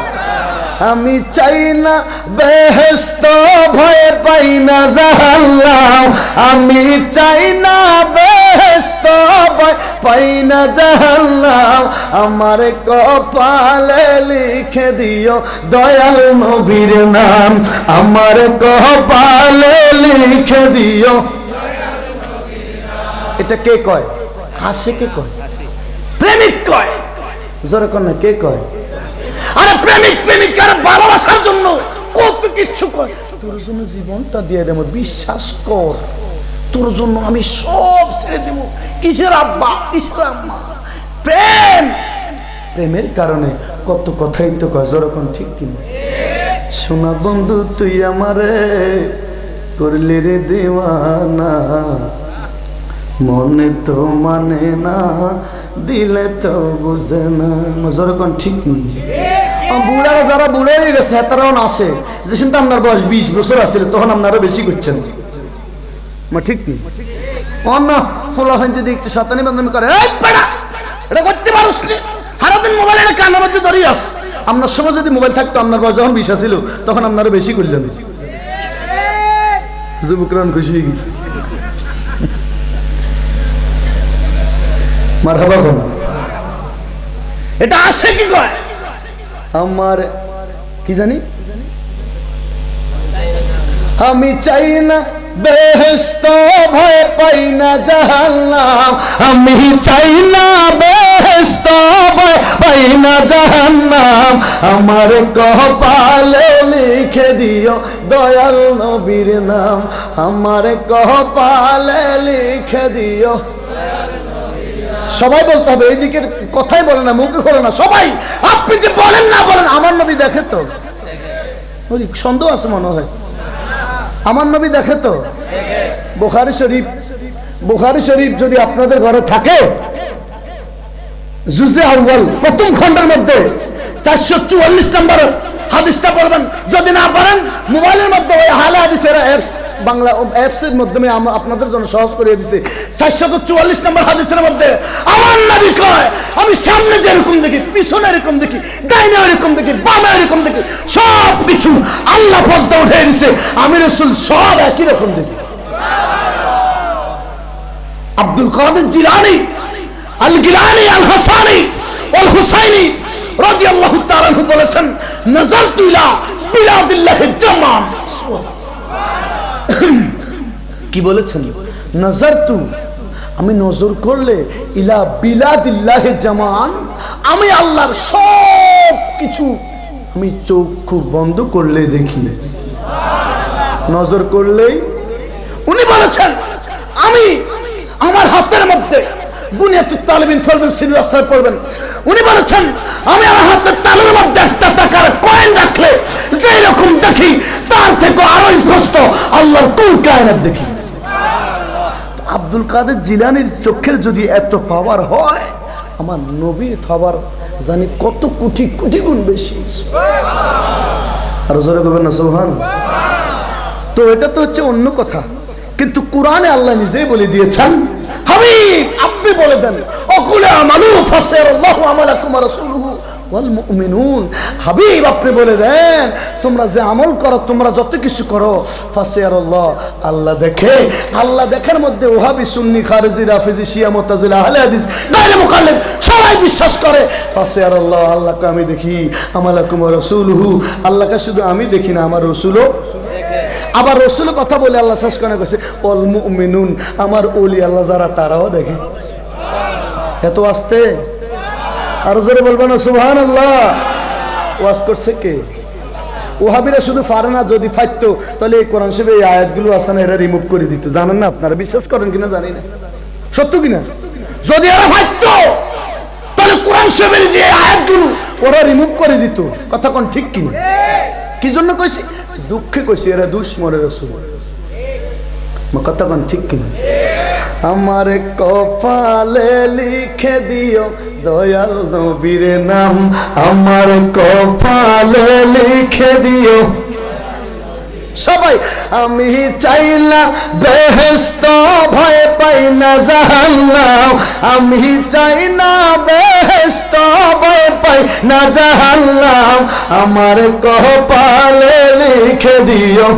আমি চাই না বেহেশত ভয় পাই না জাহান্নাম, আমি চাই না বেহেশত ভয় পাই না জাহান্নাম, আমার কপালে লিখে দিও দয়াল নবীর নাম, আমার কপালে লিখে দিও। এটা কে কয়? আশিকে কয়, প্রেমিক কয়। জোরে কোন না কে কয়? আরে প্রেমিক প্রেমিকার ভালোবাসার জন্য কত কিছু কয়, তোর জন্য জীবনটা দিয়ে দেব, বিশ্বাস কর, তোর জন্য আমি সব ছেড়ে দেব। কিসের আব্বা কিসের আম্মা? প্রেম, প্রেমের কারণে কত কথাই তো কয়। যখন ঠিক কিনা? সোনা বন্ধু তুই আমারে করলি রে দেওয়ানা, মনে তো মানে না, দিলে তো বুঝে না। যখন ঠিক নেই, বুড়ারা যারা বুড়ো হয়ে গেছে তারাও আসে যে শুনতে আপনার বয়স 20 বছর আসছিল, তখন আপনারা বেশি করছেন। ঠিক নেই? অন্য ফলা হয় যদি একটু শয়তানি বান্ধবী করে, এটা করতে পারোস নি, সারাদিন মোবাইল এটা কানের মধ্যে ধরেই আস। আপনার সময় যদি মোবাইল থাকতো, আপনার বয়স যখন 20 ছিল তখন আপনারা বেশি করলেন। যুবকরা খুশি হয়ে গেছে। মারহাবা কোন? এটা আসে কি কয়? আমার কি জানি, আমি চাই না বেহেশত ভয় পাই না জাহান্নাম, আমি চাই না বেহেশত ভয় পাই না জাহান্নাম, আমার কপালে লিখে দিও দয়াল নবীর নাম, আমার কপালে লিখে দিও। সবাই বলতে হবে, এইদিকে কথাই বলে না, মুখে করে না, সবাই আপনি যে বলেন না বলেন আমার নবী দেখে তো। সন্দেহ আছে মনে হয়, আমার নবী দেখে তো। বুখারী শরীফ যদি আপনাদের ঘরে থাকে, জুজে আউয়াল প্রথম খণ্ডের মধ্যে 444 নম্বর হাদিসটা পড়বেন। যদি না পারেন মোবাইলের মধ্যে ওই আহলে হাদিসের অ্যাপস, বাংলা অ্যাপস এর মাধ্যমে আমরা আপনাদের জন্য সহজ করে দিয়েছি। 444 নম্বর হাদিসের মধ্যে আমার নবী কয়, আমি সামনে যেরকম দেখি, পিছনে এরকম দেখি, ডাইনে এরকম দেখি, বামে এরকম দেখি, সব কিছু আল্লাহ পর্দা উঠে দিয়েছে, আমি রাসূল সব একই রকম দেখি। আব্দুল কাদের জিলানী, আল গিলানী, আল হাসানী, আল হুসাইনী রাদিয়াল্লাহু তাআলা আনহু বলেছেন, নাযারতু ইলা বিলাদিল্লাহি জামান। কি বলেছেন? নাযারতু, আমি নজর করলে, ইলা বিলাদিল্লাহি জামান, আমি আল্লাহর সব কিছু আমি চক্ষু বন্ধ করলে দেখি। নজর করলেই, উনি বলেছেন আমি আমার হাতের মধ্যে বুনিয়াতুত তালিবিন পড়বেন, সিরিয়াস আসার পড়বেন, উনি বলেছেন আমি আমার হাতের তালুর মধ্যে একটা টাকার কয়েন রাখলে যেই রকম দেখি তার থেকে আরো স্পষ্ট আল্লাহর কুল কায়নাত দেখি। আব্দুল কাদের জিলানীর চোখের যদি এত পাওয়ার হয়, আমার নবীর পাওয়ার জানি কত কোটি কোটি গুণ বেশি। আর জোরে বলবেন না সুবহানাল্লাহ। তো এটা তো হচ্ছে অন্য কথা, কিন্তু কোরআনে আল্লাহ নিজেই বলে দিয়েছেন, হাবিব আপনি বলে দেন, অকুলে আমালু ফাসায়ারাল্লাহু আমালাকুম ওয়া রাসূলুহু ওয়াল মুমিনুন, হাবিব আপনি বলে দেন তোমরা যে আমল করো, তোমরা যত কিছু করো, ফাসায়ারাল্লাহ, আল্লাহ দেখে। আল্লাহ দেখার মধ্যে ওহাবি, সুন্নি, খারিজি, রাফিজি, শিয়া, মুতাজিলা, আহলে হাদিস, গায়রে মুকাল্লিদ সবাই বিশ্বাস করে ফাসায়ারাল্লাহ, আল্লাহকে আমি দেখি, আমালাকুম ওয়া রাসূলুহু, আল্লাহকে শুধু আমি দেখি না, আমার রাসূলও। আবার রসুল কথা বলে আল্লাহ শেষ করে গেছে, ওয়াল মুমিনুন, আমার ওলি আল্লাহ যারা তারাও দেখে। এত আসতে আর জোরে বলবেন না সুবহানাল্লাহ। ওয়াজ করছে কে? ওহাবিরা শুধু পারে না, যদি পারতো তাহলে এই কোরআন শরীফের এই আয়াতগুলো আছে না, এরা রিমুভ করে দিত। জানেন না আপনারা? বিশ্বাস করেন কিনা জানি না, সত্য কিনা? যদি এরা পারতো তাহলে কোরআন শরীফের যে আয়াতগুলো ওরা রিমুভ করে দিত। কথা কোন ঠিক কিনা? কি জন্য কইছি? দুঃখে কইছি, এরা দুশ্মনের রাসূল। কথা কোন ঠিক কিনা? আমার কপালে লিখে দিও দয়াল নবীর নাম, আমার কপালে লিখে দিও। সবাই আমি চাইলা বেহেশত ভয় পাই না জাহান্নাম, আমি চাই না বেহেশত ভয় পাই না জাহান্নাম, আমার কপালে লিখে দিও,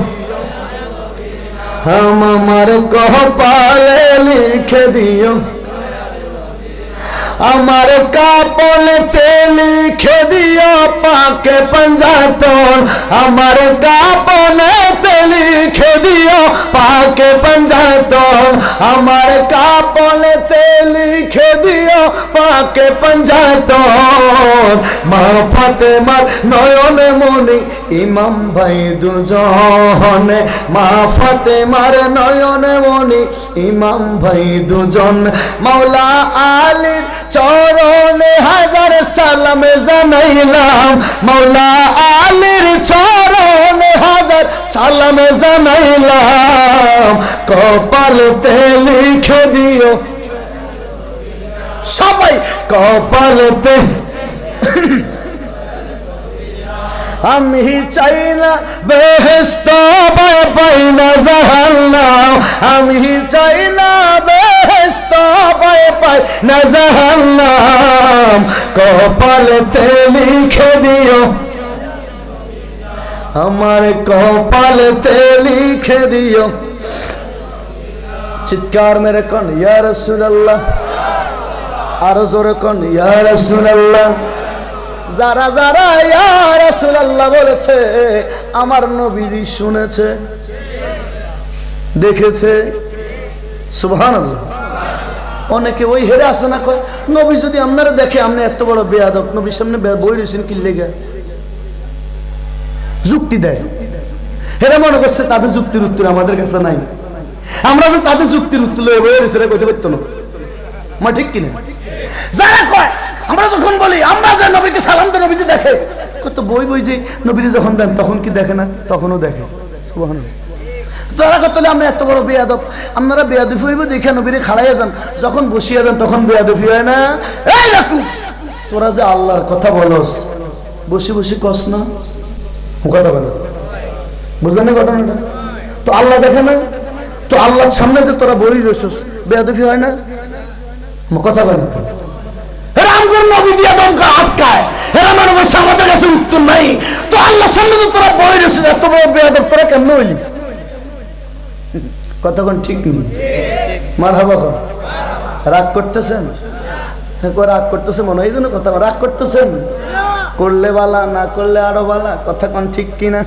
আমার কপালে লিখে দিও, আমার কাপড়েতে লিখে দিও পাকে পঞ্জাতন, আমার কাপড়েতে লিখে দিও পাকে পঞ্জাতন, আমার কাপড়েতে লিখে দিও পাকে পঞ্জাতন। মা ফাতেমার নয়নে মনি ইমাম ভাই দুজনে, মা ফাতেমার নয়নে মনি ইমাম ভাই দুজন, মাওলা আলীর চরণে হাজার সালাম জানাইলাম, মাওলা আলীর চরণে হাজার সালাম জানাইলাম, কপালেতে লিখে দিও। সবাই কপালেতে, আমি চাই না বেহেশত ভয় পাই না জাহান্নাম, আমি চাই না বেহেশত ভয় পাই না জাহান্নাম, কপালেতে লিখে দিও, আমার কপালেতে লিখে দিও। চিৎকার মেরে কোন ইয়া রাসূলুল্লাহ, আরো জোরে কোন ইয়া রাসূলুল্লাহ। যারা যারা ইয়া রাসূলুল্লাহ বলেছে আমার নবীজি শুনেছে। দেখেছে। সুবহানাল্লাহ। অনেকে ওই হেরে আসে না, কয় নবী যদি আপনারা দেখে আপনি এত বড় বেয়াদব, নবীর সামনে বই রয়েছেন কি লেগে, যুক্তি দেয়। হেরা মনে করছে তাদের যুক্তির উত্তর আমাদের কাছে নাই, আমরা যে তাদের যুক্তির উত্তর লয়ে বই রয়েছে কইতে পারতো না। মা ঠিক কিনা? যারা কয় আমরা যখন বলি আমরা যে নবীকে সালাম তো নবীজি দেখে, কত বই বই যে নবীজি যখন দেন তখন কি দেখে না? তখনও দেখে। সুবহানাল্লাহ। তারা কত আমরা এত বড় বেয়াদব, আপনারা বেয়াদবি হইব দেখে নবীরে খাড়াইয়া যান, যখন বসিয়ে যান তখন বেয়াদবি হয় না। এই রাখু, তোরা যে আল্লাহর কথা বলস, বসে বসে কস না কথা বলে, বুঝলেন না ঘটনাটা? তো আল্লাহ দেখে না, তো আল্লাহর সামনে যে তোরা বলি রসস, বেয়াদবি হয় না? কথা বলে তো রামগর নবী দিয়া দমকা আটকায়, হেরা মানে বলছে আমাদের কাছে উত্তর নাই, তো আল্লাহর সামনে যে তোরা বলি রসস, এত বড় বেয়াদব তোরা কেমন হইলি? কতক্ষণ ঠিক নেই। মারহাবা কর। রাগ করতেছেন? রাগ করতেছে মনে হয় যেন কথা রাগ করতেছেন। করলে বালা, না করলে আরো বালা। কথা কোন ঠিক কিনা?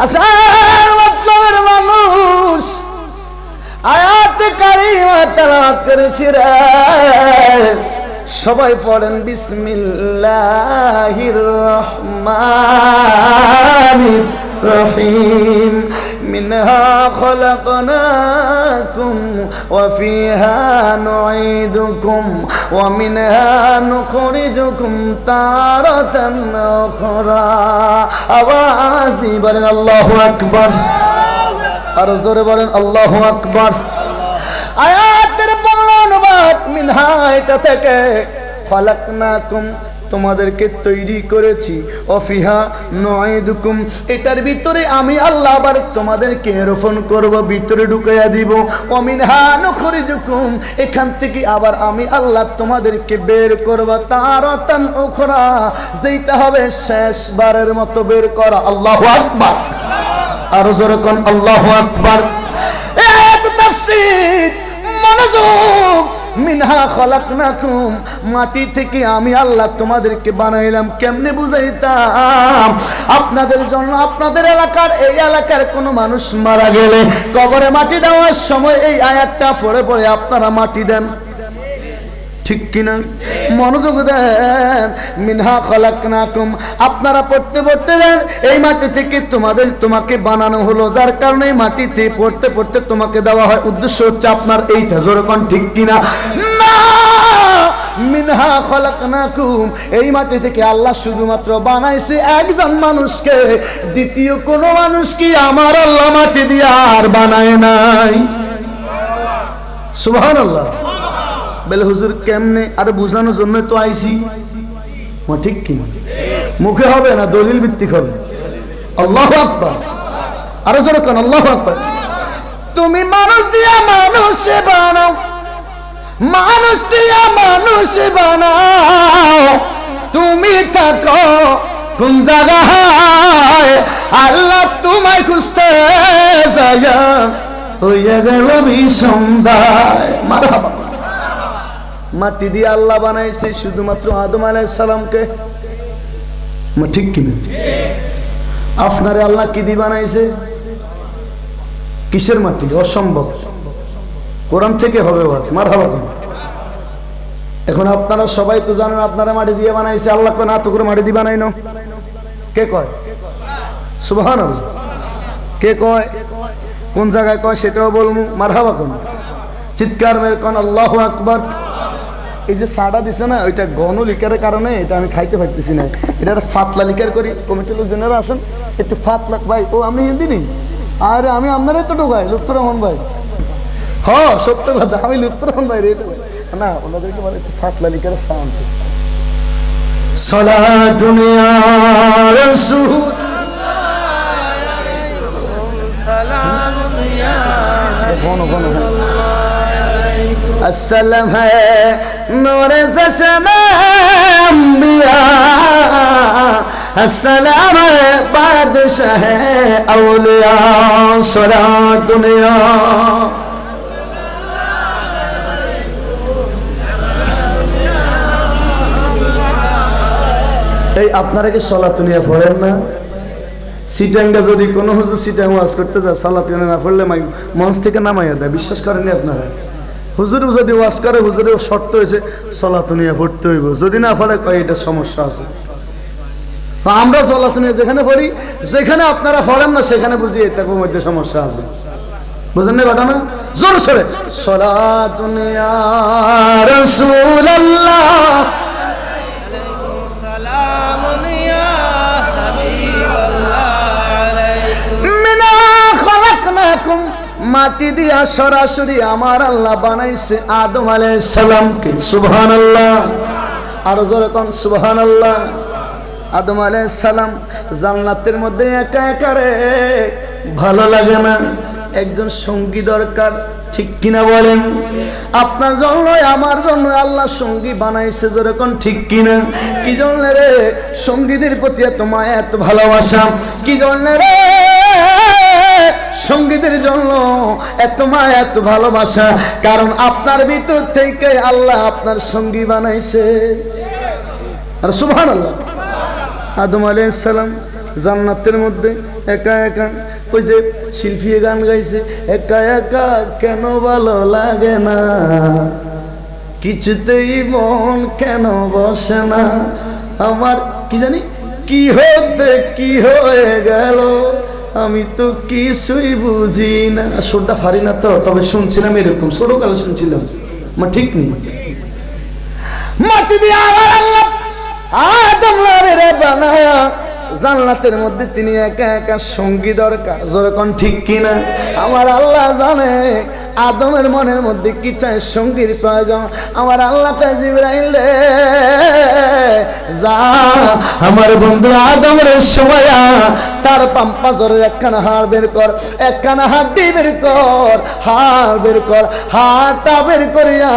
আসার মতলবের মানুষ আয়াত কারিমা তেলাওয়াত করেছি রে, সবাই পড়েন বিসমিল্লাহির রহমানির রহিম। মিনহা খলাকনাকুম ওয়া ফিহা নুঈদুকুম ওয়া মিনহা নুখরিজুকুম তারাতান উখরা। আওয়াজ দিয়ে বলেন আল্লাহু আকবার, আর জোরে বলেন আল্লাহু আকবার। আয়াতের বাংলা অনুবাদ মিনহা, এটা থেকে, খলাকনাকুম তোমাদেরকে তৈরি করেছি, অফিহা নুঈদুকুম এটার ভিতরে আমি আল্লাহ আবার তোমাদেরকে রোপণ করব, ভিতরে ঢুকাইয়া দিব। ওমিনহা নুখরিজুকুম এখান থেকে আবার আমি আল্লাহ তোমাদেরকে বের করব, তারাতান উখরা যেটা হবে শেষবারের মতো বের করা। আল্লাহু আকবার, আর জোরে কোন আল্লাহু আকবার। এত তাফসীর মনোযোগ। মিনহা খলাকনাকুম মাটি থেকে আমি আল্লাহ তোমাদেরকে বানাইলাম। কেমনে বুঝাইতাম আপনাদের জন্য? আপনাদের এলাকার, এই এলাকার কোনো মানুষ মারা গেলে কবরে মাটি দেওয়ার সময় এই আয়াতটা পড়ে পড়ে আপনারা মাটি দেন, ঠিক কিনা? মনোযোগ দেন। মিনহা খলাকনাকুম আপনারা পড়তে পড়তে দেন, এই মাটি থেকে তোমাকে বানানো হলো, যার কারণে এই মাটিতে পড়তে পড়তে তোমাকে দেওয়া হয়। উদ্দেশ্য হচ্ছে আপনার এইটা, জোরকন ঠিক কিনা? না, মিনহা খলাকনাকুম এই মাটি থেকে আল্লাহ শুধুমাত্র বানাইছে একজন মানুষকে, দ্বিতীয় কোনো মানুষ কি আমার আল্লাহ মাটি দিয়ে আর বানায় নাই। সুবহানাল্লাহ। বলে হুজুর কেমনে? আর বুঝানোর জন্য তো আইছি। ঠিক কিনা? মুখে হবে না, দলিল ভিত্তিক হবে। আল্লাহু আকবার, আরো জোরে কোন আল্লাহু আকবার। তুমি মানুষ দিয়া মানুষে বানাও, মানুষ দিয়া মানুষে বানাও, তুমি থাকো কোন জায়গায়? আল্লাহ তোমায় খুঁজতে যায় হইয়া গেল বিসন্ধায়। মারহাবা। মাটি দিয়ে আল্লাহ বানাইছে শুধুমাত্র আদম আলাইহিস সালামকে, ঠিক কিনা? আপনারে আল্লাহ কি দিয়ে বানাইছে? কিসের মাটি? অসম্ভব। কোরআন থেকে হবে ওয়াজ। মারহাবা। এখন আপনারা সবাই তো জানেন আপনারা মাটি দিয়ে বানাইছে, আল্লাহ কোন এত করে মাটি দিয়ে বানাইনো? কে কয়? সুবহানাল্লাহ। কে কয়? কোন জায়গায় কয় সেটাও বলবো। মারহাবা কোন? চিৎকার মেরে কোন আল্লাহু আকবার। এই যে সাড়া দিছে না, ওইটা ঘন লিকারের কারণে এটা আমি খাইতে পারতেছি না। এটা ফাতলা লিকার করি। কমিটির লোকজনেরা আছেন একটু ফাতলা। ভাই ও আমি হিন্দি নেই, আরে আমি আপনারাই তো ঢোকাই লুৎফর রহমান ভাই। হ্যাঁ সত্য কথা, আমি লুৎফর রহমান ভাই রে না, ওনাদেরকে বলে একটু ফাতলা লিকারের সাউন্ড। সালাতুন ইয়া রাসূল সালামুন ইয়া السلام ہے نور زشم انبیاء، السلام ہے بادشاہ اولیاء، صلاۃ دنیا এই আপনারা কি সালাত নিয়ে পড়েন না? সিটাঙ্গা যদি কোনো হুজুর সিটাং ওয়াজ করতে যায় সালাত না পড়লে মঞ্চ থেকে নামাইয়া দেয়, বিশ্বাস করেনি আপনারা? হুজুর যদি ওয়াজ করে, হুজুরের শর্ত হয়েছে সালাত নিয়ে পড়তে হইব, যদি না পড়ে কয় এটা সমস্যা আছে। আমরা সালাত নিয়ে যেখানে পড়ি, যেখানে আপনারা পড়েন না সেখানে বুঝি এটার মধ্যে সমস্যা আছে। বুঝেন না ঘটনা? জোর সরে সালাতুন ইয়া রাসূলুল্লাহ সালামুন ইয়া হাবিবাল্লাহ মিনা খলাকনাকুম, মাটি দিয়া সরাসরি আমার আল্লাহ বানাইছে আদম আলাইহিস সালামকে। সুবহানাল্লাহ, আর জোরে কোন সুবহানাল্লাহ। আদম আলাইহিস সালাম জান্নাতের মধ্যে একা একা রে, ভালো লাগে না, একজন সঙ্গী দরকার, ঠিক কিনা বলেন? আপনার জন্য আমার জন্য আল্লাহ সঙ্গী বানাইছে, যেরকম ঠিক কিনা? কি জন্য রে? সঙ্গীদের প্রতি এত মায়া, এত ভালোবাসা, কি জন্য রে? সঙ্গীদের জন্য এত মায়া, এত ভালোবাসা, কারণ আপনার ভিতর থেকে আল্লাহ আপনার সঙ্গী বানাইছে। আর সুবহানাল্লাহ। আদম আলাইহিস সালাম জান্নাতের মধ্যে একা একা, ওই যে শিল্পী গান গাইছে, একা একা কেন ভালো লাগে না, কিছুতেই মন কেন বসে না, আমার কি জানি কি হতে কি হয়ে গেল, আমি তো কিছুই বুঝি না। সুরটা পারি না তো, তবে শুনছিলাম এরকম, ছোটকালে শুনছিলাম, আমার ঠিক নেই। মাটি দিয়ে আমার আল্লাহ আদম রে বানায়া জান্নাতের মধ্যে তিনি একা একা সঙ্গী দরকার, যেরকম ঠিক কিনা? আমার আল্লাহ জানে আদমের মনের মধ্যে কি চায়, সঙ্গীর প্রয়োজন। আমার আল্লাহ কয় জিবরাইল রে যা আমার বন্ধু আদম রে শোয়া, তার পাম্পাজরের একখানা হাড় বের কর, একখানা হাড্ডি বের কর, হাড় বের কর, হাড়টা বের করিয়া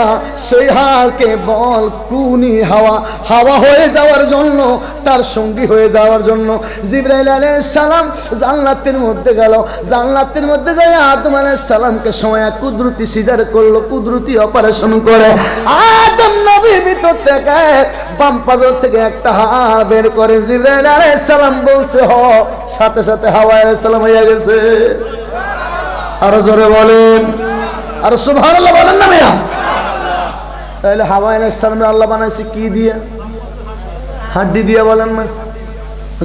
সেই হাড়কে বল কুনি হাওয়া, হাওয়া হয়ে যাওয়ার জন্য, তার সঙ্গী হয়ে যাওয়ার জন্য। জিবরাইল আলাইহিস সালাম জান্নাতের মধ্যে গেল, জান্নাতের মধ্যে যায় আদম আলাইহিস সালামকে সময় কুদরতি সিজার করলো, কুদরতি অপারেশন করে আদম নবীর ভিতর থেকে বাম পাজর থেকে একটা হাড় বের করে। জিবরাইল আলাইহিস সালাম বলছে হ, সাথে সাথে হাওয়া আলাইহিস সালাম হয়ে গেছে। আরো জোরে বলেন, আর সুবহানাল্লাহ বলেন না মিয়া? তাহলে হাওয়া আলাইহিস সালাম আল্লাহ বানাইছে কি দিয়া? হাড্ডি দিয়া, বলেন না?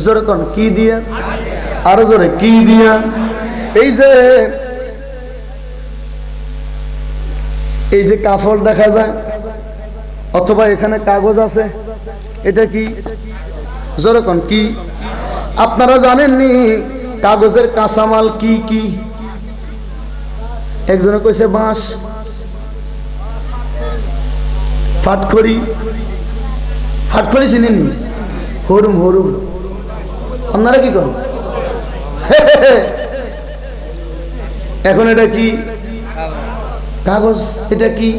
জোরে কোন কি দিয়া? আরো জোরে কি দিয়া? এই যে কাপড় দেখা যায়, অথবা এখানে কাগজ আছে, এটা কি? জোরে কোন কি? আপনারা জানেননি কাগজের কাঁচামাল কি কি? একজনে কইছে বাঁশ, ফাটখড়ি, ফাটখড়ি চিনেননি? হরুম, হরুম। আপনারা কি করেন? এখন এটা কি? কাগজ। এটা কি?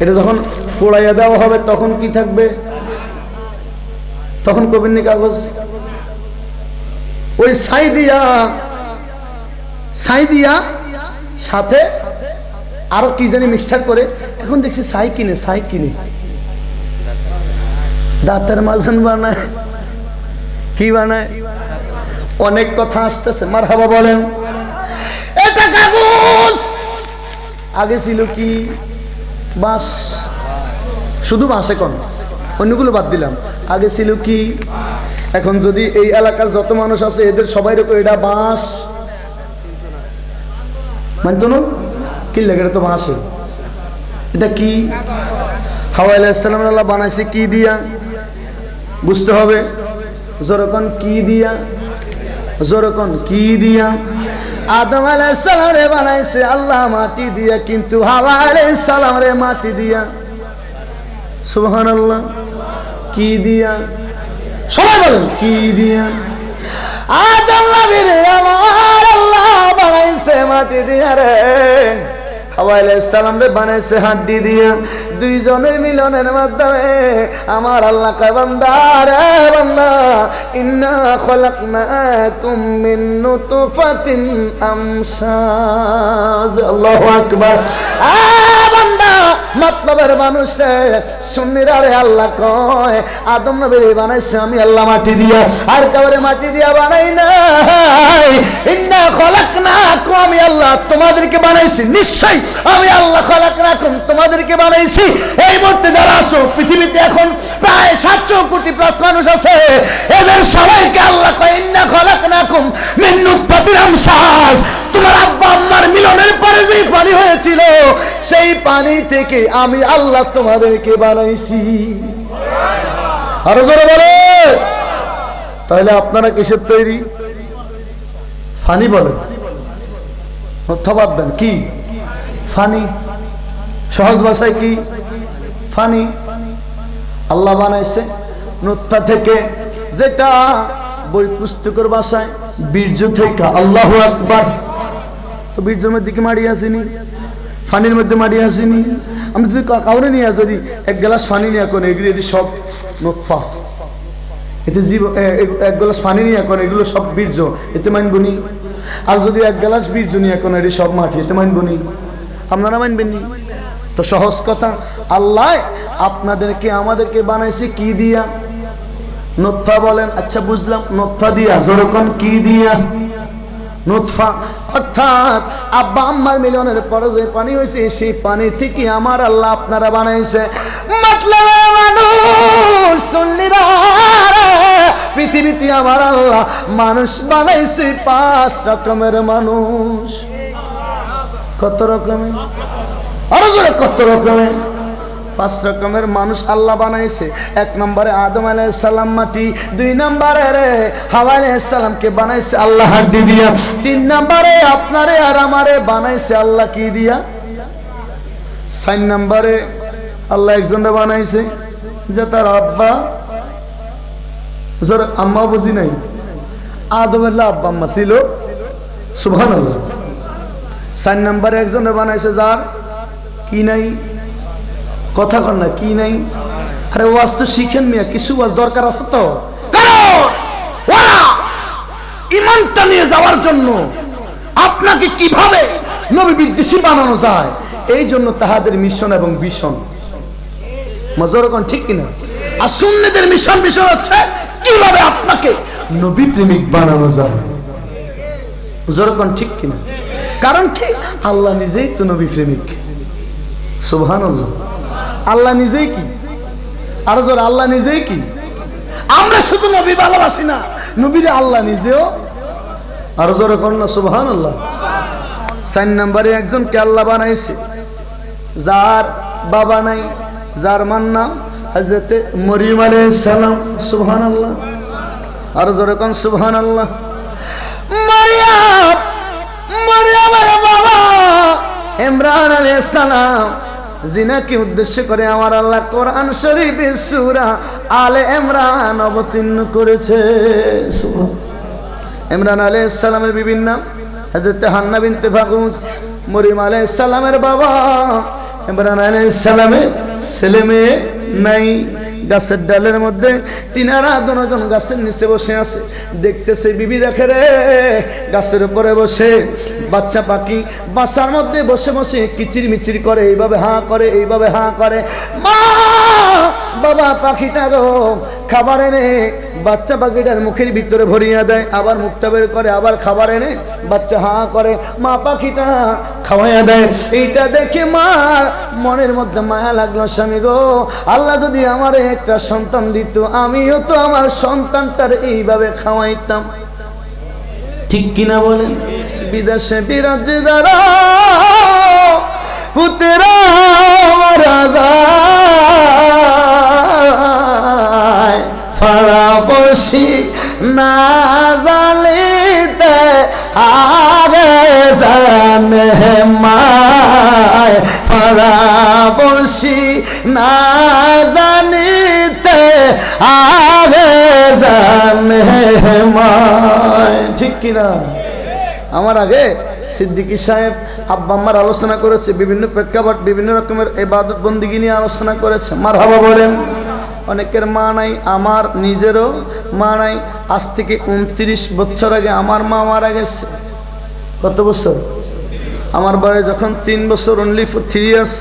এটা যখন পোড়াইয়া দেওয়া হবে তখন কি থাকবে? তখন কবিননি কাগজ। ওই ছাই দিয়া সাথে আরো কি জানি মিক্সচার করে, এখন দেখছি ছাই কিনে দাঁতের মাজন বানায়, কি বানায়, অনেক কথা আসতেছে। মারহাবা বলেন। এটা কাগজ। আগে ছিল কি? বাঁশ। শুধু বাঁশে কোন, অন্যগুলো বাদ দিলাম। আগে ছিল কি? এখন যদি এই এলাকার যত মানুষ আছে এদের সবাই রকম এটা বাঁশ মানতো না, কি লাগে? এটা তো বাঁশে। এটা কি? হাওয়া আলাইহিস সালাম আল্লাহ বানাইছে কি দিয়া? বুঝতে হবে। জোরকন কি দিয়া? জোরকন কি দিয়া? আদম আলাইহিস সালাম রে বানাইছে আল্লাহ মাটি দিয়া, কিন্তু হাওয়া আলাইহিস সালাম রে মাটি দিয়া। সুবহানাল্লাহ। কি দিয়া? সবাই বলেন কি দিয়া? আদম নবীর আমার আল্লাহ বানাইছে মাটি দিয়া রে, হাওয়া আলাইহিস সালাম রে বানাইছে হাড্ডি দিয়া। দুইজনের মিলনের মাধ্যমে আমার আল্লাহ কয় বান্দা রে বান্দা, ইন্না খলাকনাকুম মিন নুতফাতিন আমশাজ। আল্লাহু আকবার। বান্দা, মাত্র মাতলবের মানুষ রে সুন্নিরা রে আল্লাহ কয় আদম নবীর বানাইছে আমি আল্লাহ মাটি দিয়া, আর কাউরে মাটি দিয়া বানাই নাই। ইন্না খলাকনাকুম, আমি আল্লাহ তোমাদেরকে বানাইছি, নিশ্চয়ই আমি আল্লাহ খলাকনাকুম তোমাদেরকে বানাইছি। এই মুহূর্তে যারা আছো পৃথিবীতে এখন প্রায় 700 কোটি প্লাস মানুষ আছে, এদের সবাইকে আল্লাহ কয় ইন্না খলাকনাকুম মিন নুতফাতিন আমশাজ। তোমার আব্বা আম্মার মিলনের পরে যে পানি হয়েছিল সেই পানি থেকে আমি আল্লাহ তোমাদেরকে বানাইছি। আরো জোরে বলে। তাহলে আপনারা কিসের তৈরি? ফানি বলেন অথবা দেন কি? ফানি। সহজ ভাষায় কি? ফানি। আল্লাহ বানাইছে নুতফা থেকে, যেটা বই পুস্তকের ভাষায় বীর্য থেকে। আল্লাহু আকবার। তো বীর্যের মধ্যে কি মাড়ি আসেনি? ফানির মধ্যে মাড়ি আসেনি? আমি যদি কাউরে নিয়ে যদি এক গ্লাস পানি নিয়ে এখন এগুলো এটি সব নুতফা, এতে জীবন। এক গ্লাস পানি নিয়ে এখন এগুলো সব বীর্য, এতে মানবনি। আর যদি এক গ্লাস বীর্য নিয়ে এখন এটি সব মাটি, এতে মানবনি। আপনারা মানবেন নি? তো সহজ কথা, আল্লাহ আপনাদেরকে আমাদেরকে বানাইছে কি দিয়া? নুতফা বলেন। আচ্ছা বুঝলাম, নুতফা দিয়া। যেরকম কি দিয়া? নুতফা। অর্থাৎ আব্বা আম্মার মিলনের পরে যে পানি হয়েছে সেই পানি থেকে আমার আল্লাহ আপনারা বানাইছে। মতলব মানুষ সুন্নিরা পৃথিবীতে আমার আল্লাহ মানুষ বানাইছে 5 রকমের মানুষ। কত রকমের? আরো জোরে কত রকমের? 5 রকমের মানুষ আল্লাহ বানাইছে। 1 নম্বরে আদম আলাইহিস সালাম মাটি, 2 নম্বরে রে হাওয়া আলাইহিস সালামকে বানাইছে আল্লাহ হাড্ডি দিয়া, 3 নম্বরে আপনারে আর আমারে বানাইছে আল্লাহ কি দিয়া? 4 নম্বরে আল্লাহ একজনকে বানাইছে যে তার আব্বা জোর আম্মা বুঝি নাই, আদমের আব্বা আম্মা ছিল। সুবহানাল্লাহ। 4 নম্বরে একজনকে বানাইছে যার কি নাই? কথা কন না, কি নাই? আরে ওয়াজ তো শিখেন মিয়া, কিছু ওয়াজ দরকার আছে তো। কারণ ওরা ঈমানটা নিয়ে যাওয়ার জন্য আপনাকে কিভাবে নবী বিদ্বেষী বানানো যায়, এই জন্য তাহাদের মিশন এবং ভিশন। মজরকন ঠিক কিনা? আর সুন্নিদের মিশন ভিশন হচ্ছে কিভাবে আপনাকে নবী প্রেমিক বানানো যায়। মজরকন ঠিক কিনা? কারণ কি? আল্লাহ নিজেই তো নবী প্রেমিক। সুবহানাল্লাহ। আল্লাহ নিজেই কি? আর জোর আল্লাহ নিজেই কি? আমরা শুধু নবী ভালোবাসি না, নবীরে আল্লাহ নিজেও। আর জোর কোন না সুবহানাল্লাহ। 4 নম্বরে একজনকে আল্লাহ বানাইছে যার বাবা নাই, যার মার নাম হযরতে মরিয়ম আলাইহিস সালাম। সুবহানাল্লাহ। আর জোর কোন সুবহানাল্লাহ। মারিয়ামের বাবা ইমরান আলাইহিস সালাম জিনাকে উদ্দেশ্য করে আমার আল্লাহ কোরআন শরীফে সূরা আলে ইমরান অবতীর্ণ করেছে। ইমরান আলাইহিস সালামের বিবির নাম হযরত হান্না বিনতে ফাকুস। মরিয়ম আলাইহিস সালামের বাবা ইমরান আলাইহিস সালামের ছেলে মেয়ে নাই। গাছের ডালের মধ্যে তিনারা দুজন গাছের নিচে বসে আছে, দেখতেছে বিবি দেখে রে গাছের উপরে বসে বাচ্চা পাখি বাসার মধ্যে বসে বসে কিচির মিচির করে, এইভাবে হাঁ করে, এইভাবে হাঁ করে। মা বাবা পাখিটা গো খাবার এনে বাচ্চা পাখিটার মুখের ভিতরে ভরিয়ে দেয়, আবার মুখটা বের করে, আবার খাবার এনে বাচ্চা হাঁ করে, মা পাখিটা খাওয়াইয়া দেয়। এইটা দেখে মার মনের মধ্যে মায়া লাগলো, স্বামী গো আল্লাহ যদি আমার একটা সন্তান দিত, আমিও তো আমার সন্তানটার এইভাবে খাওয়াইতাম। ঠিক কিনা বলেন? বিদেশে বিরাজে যারা পুত্রা রাজা ফারাবসি না জালিতে আগে জানে মায়, ফারাবসি না জানিতে আগে জানে মায়। ঠিক কিনা? আমার আগে সিদ্দিকী সাহেব আব্বা আম্মার আলোচনা করেছে, বিভিন্ন প্রেক্ষাপট বিভিন্ন রকমের ইবাদত বন্দিগি নিয়ে আলোচনা করেছে। মারহাবা বলেন। অনেকের মা নাই, আমার নিজেরও মা নাই। আজ থেকে 29 বছর আগে আমার মা মারা গেছে। কত বছর? আমার বয়স যখন 3 বছর, অনলি 3 ইয়ার্স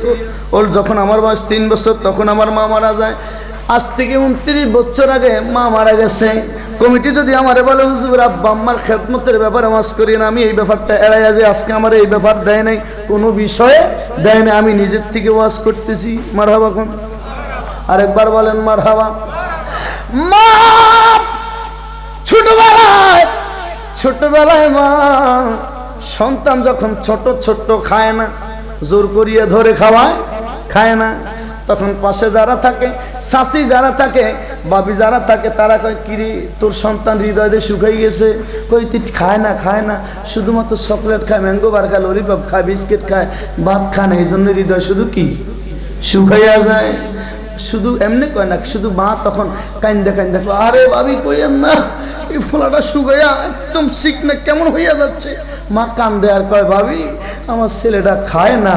ওল্ড, যখন আমার বয়স 3 বছর তখন আমার মা মারা যায়। আজ থেকে 29 বছর আগে মা মারা গেছে। কমিটি যদি আমারে বলে হুজুর আব্বা আম্মার খেদমতের ব্যাপারে ওয়াজ করি না, আমি এই ব্যাপারটা এড়াইয়া যে আজকে আমার এই ব্যাপার দেয় নাই, কোনো বিষয়ে দেয় নাই, আমি নিজের থেকে ওয়াজ করতেছি। মারহাবা কোন, আরেকবার বলেন মারহাবা। মা ছোটবেলায় মা সন্তান যখন ছোট ছোট খায় না, জোর করিয়ে ধরে খাওয়ায়, খায় না, তখন পাশে যারা থাকে, শাশি যারা থাকে, বাবি যারা থাকে, তারা কয় কিরে তোর সন্তান হৃদয় দিয়ে শুকাই গেছে, কই তুই খায় না, শুধুমাত্র চকলেট খায়, ম্যাঙ্গো বার খায়, ললিপপ খায়, বিস্কিট খায়, ভাত খায় না, এই জন্য হৃদয় শুধু কি শুকাইয়া যায়। শুধু এমনি কয় না, শুধু মা তখন কান্দে কান্দে, আরে ভাবি কইয়েন না, এই ফোলাটা শুকাইয়া একদম শিখ না কেমন হইয়া যাচ্ছে। মা কান্দে আর কয় ভাবি আমার ছেলেটা খায় না,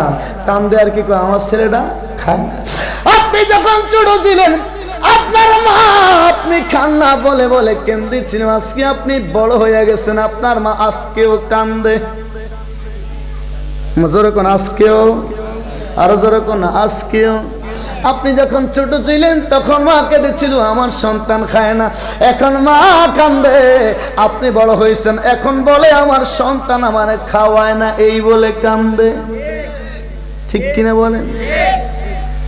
কান্দে আর কি কয় আমার ছেলেটা খায় না। আপনি যখন ছোট ছিলেন আপনার মা আপনি খান না বলে বলে কেন্দেছিলেন, আজকে আপনি বড় হয়ে গেছেন, আপনার মা আজকেও কান্দে। জোরে কোন আজকেও, আরো জোরে কোন আজকেও। আপনি যখন ছোট ছিলেন তখন মা কেঁদেছিল আমার সন্তান খায় না, এখন মা কান্দে। আপনি বড় হয়েছেন, এখন বলে আমার সন্তান আমার খাওয়ায় না, এই বলে কান্দে। ঠিক কিনা বলেন?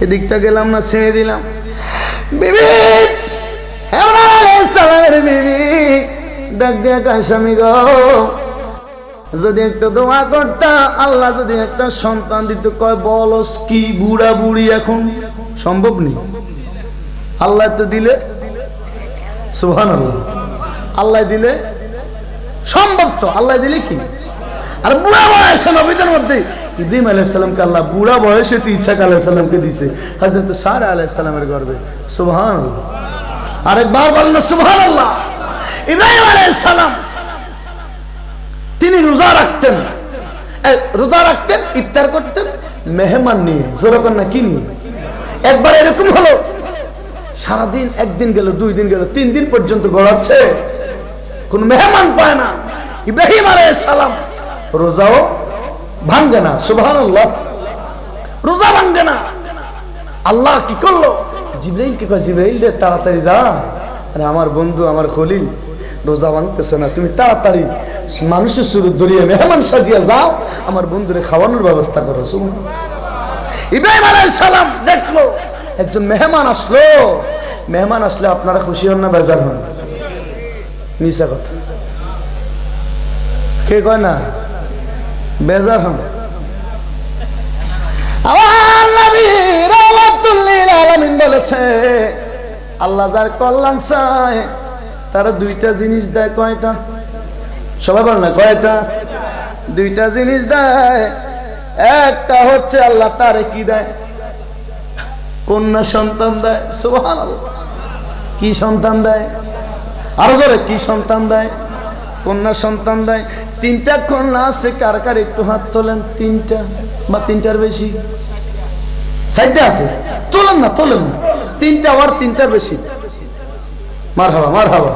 এদিকটা গেলাম না ছেড়ে দিলাম। বিবি ইমরান আলাইহিস সালামের বিবি ডাক দিয়া কয় স্বামী গো, যদি একটু দোয়া করতা, আল্লাহ যদি একটা সন্তান দিত। কয় বলস কি, বুড়া বুড়ি এখন সম্ভব নেই, আল্লাহ তো দিলে, সুবহানাল্লাহ, আল্লাহ দিলে সম্ভব, তো আল্লাহ দিলে কি। আর বুড়া বয়সে নবীদের মধ্যে ইব্রাহিম আলাইহিস সালামকে আল্লাহ বুড়া বয়সে তো ইসহাক আলাইহিস সালামকে দিয়েছে হযরত সারা আলাইহিস সালামের গর্ভে। সুবহানাল্লাহ, আরেকবার বলেন না সুবহানাল্লাহ। ইব্রাহিম আলাইহিস সালাম তিনি রোজা রাখতেন, ইফতার করতেন মেহমান নিয়ে, যেরকম না কি নিয়ে। একবার এরকম হলো, সারাদিন, একদিন গেল, 2 দিন গেল, 3 দিন পর্যন্ত গড়াচ্ছে, কোন মেহমান পায় না। ইব্রাহিম আলাইহিস সালাম রোজাও ভাঙ্গে না, সুবহানাল্লাহ, রোজা ভাঙ্গে না। আল্লাহ কি করলো, জিবরাইলকে কয় জিবরাইল রে তাড়াতাড়ি যা, আরে আমার বন্ধু আমার খলিল রোজা ভাঙতেছে না, তুমি তাড়াতাড়ি মানুষের সুরত ধরিয়ে মেহমান সাজিয়া যাও, আমার বন্ধুরে খাওয়ানোর ব্যবস্থা করো। ইব্রাহিম আলাইহিস সালাম দেখলো একজন মেহমান আসলো। মেহমান আসলে আপনারা খুশি হন না বেজার হন? মিছা কথা, কে কয় না বেজার হন? আমার নবী রাহমাতুল লিল আলামিন বলেছে, আল্লাহ যার কল্যাণ চায় তারা 2টা জিনিস দেয়। কয়টা? সবাই বল না কয়টা? 2টা জিনিস দেয়। একটা হচ্ছে আল্লাহ তারে কি দেয়, কন্যা সন্তান দেয়। সুবহানাল্লাহ, কি সন্তান দেয়? আরো জোরে, কি সন্তান দেয়? কন্যা সন্তান দেয়। 3টা কন্যা আছে, কার কার একটু হাত তোলেন। 3টা বা 3টার বেশি? 4টা আছে, তোলেন না, তোলেন না। 3টা আর 3টার বেশি। মারহাবা, মারহাবা।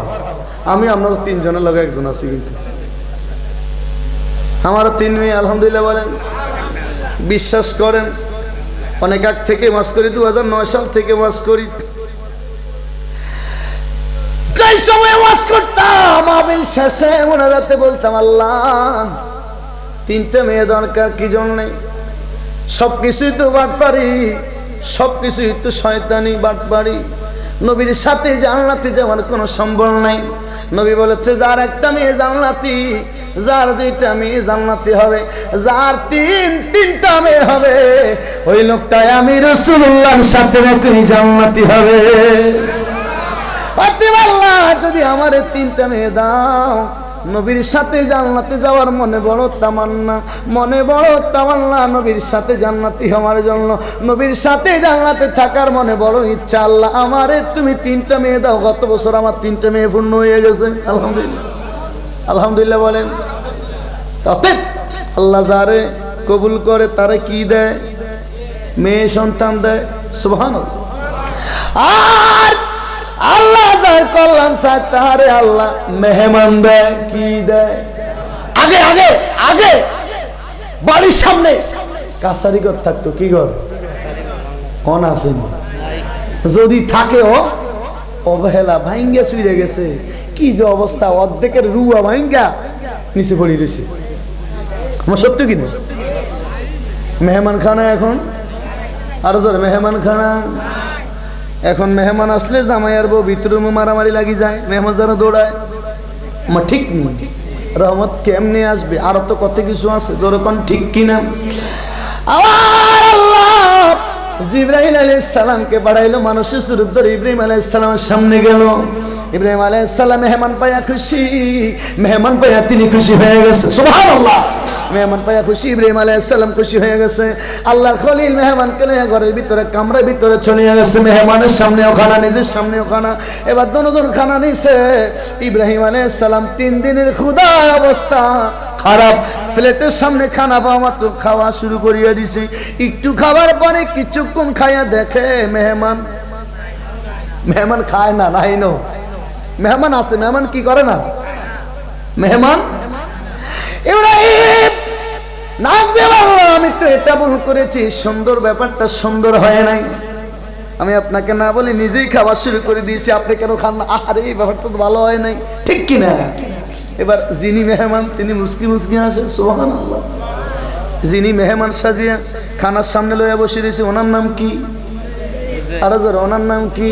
আমি আপনার 3 জনের লগে একজন আছি, কিন্তু আমারও 3 মেয়ে আলহামদুলিল্লাহ বলেন। বিশ্বাস করেন, অনেক আগ থেকে ওয়াজ করি, 2009 সাল থেকে ওয়াজ করি। যাই সময় ওয়াজ করতাম, আমি শেষে মোনাজাতে বলতাম, আল্লাহ 3টা মেয়ে দরকার, কি জন্য? সবকিছুই তো বাটপারি, সবকিছুই তো শয়তানি বাটপারি। নবীর সাথে জান্নাতে যাওয়ার কোনো সম্ভব নাই। নবী বলেছে যার একটা মেয়ে জান্নাতি, যার 2টা মেয়ে জান্নাতি হবে, যার 3টা মেয়ে হবে, ওই লোকটাই আমি রাসূলুল্লাহর সাথে নাকি জান্নাতি হবে। আল্লাহ যদি আমারে 3টা মেয়ে দাও, নবীর সাথে জান্নাতে যাওয়ার মনে বড় তামান্না, মনে বড় তামান্না, নবীর সাথে জান্নাতি হওয়ার জন্য, নবীর সাথে জান্নাতে থাকার মনে বড় ইচ্ছা। আল্লাহ আমারে তুমি 3টা মেয়ে দাও। গত বছর আমার 3টা মেয়ে পূর্ণ হয়ে গেছে, আলহামদুলিল্লাহ, আলহামদুলিল্লাহ বলেন। তাতে আল্লাহ যারে কবুল করে তারে কি দেয়? মেয়ে সন্তান দেয়। সুবহানাল্লাহ। আর আল্লাহ যার কল্যাণ চায় তারে আল্লাহ মেহমান দেয়। কি দেয়? আগে আগে আগে বাড়ির সামনে কাছারি ঘর থাকতো, কি ঘর? অন আসেনি, যদি থাকেও অবহেলা, ভাঙ্গা শুয়ে গেছে। কি যে অবস্থা, অর্ধেকের রুয়া ভাঙ্গা নিচে পড়ে রয়েছে। আমার সত্য কিনা? মেহমান খানা এখন আরো জোরে, মেহমান খানা এখন। মেহমান আসলে জামাই আর বউ ভিতরে মারামারি লাগি যায়, মেহমান যারা দৌড়ায়। আমার ঠিক নেই, রহমত কেমনে আসবে? আরো তো কত কিছু আছে, যেরকম ঠিক কিনা? আমার আল্লাহ জিবরাইল আলাইহিস সালামকে পাঠাইলো মানুষের সুরত ধরে ইব্রাহিম আলাইহিস সালামের সামনে গেল। ইব্রাহিম আলাইহিস সালাম মেহমান পায়া খুশি, মেহমান পায়া তিনি খুশি হয়ে গেছে। সুবহানাল্লাহ, মেহমান পায়া খুশি, ইব্রাহিম আলাইহিস সালাম খুশি হয়ে গেছে। আল্লাহর খলিল মেহমানকে নিয়ে ঘরের ভিতরে, কামরার ভিতরে চলে গেছে। মেহমানের সামনেও খানা, নিজের সামনেও খানা। এবার দুজন খানা নিছে। ইব্রাহিম আলাইহিস সালাম 3 দিনের ক্ষুধা অবস্থা খারাপ, প্লেটের সামনে খানা পাওয়া মাত্র খাওয়া শুরু করিয়া দিছে। একটু খাবার পরে কিছুক্ষণ খাইয়া দেখে মেহমান, মেহমান খায় না, নাই নো মেহমান আছে, মেহমান কি করে না, মেহমান ইব্রাহিম নাক দিয়ে বলল, আমি তো এটা ভুল করেছি, সুন্দর ব্যাপারটা সুন্দর হয় নাই। আমি আপনাকে না বলে নিজেই খাবার শুরু করে দিয়েছি, আপনি কেন খান না? আরে এই ব্যাপারটা তো ভালো হয় নাই, ঠিক কিনা? এবার যিনি মেহমান তিনি মুসকি মুসকি আসে। সুবহানাল্লাহ, যিনি মেহমান সাজিয়া খানার সামনে লইয়া বসে রয়েছে, ওনার নাম কি? আরো জোরে, ওনার নাম কি?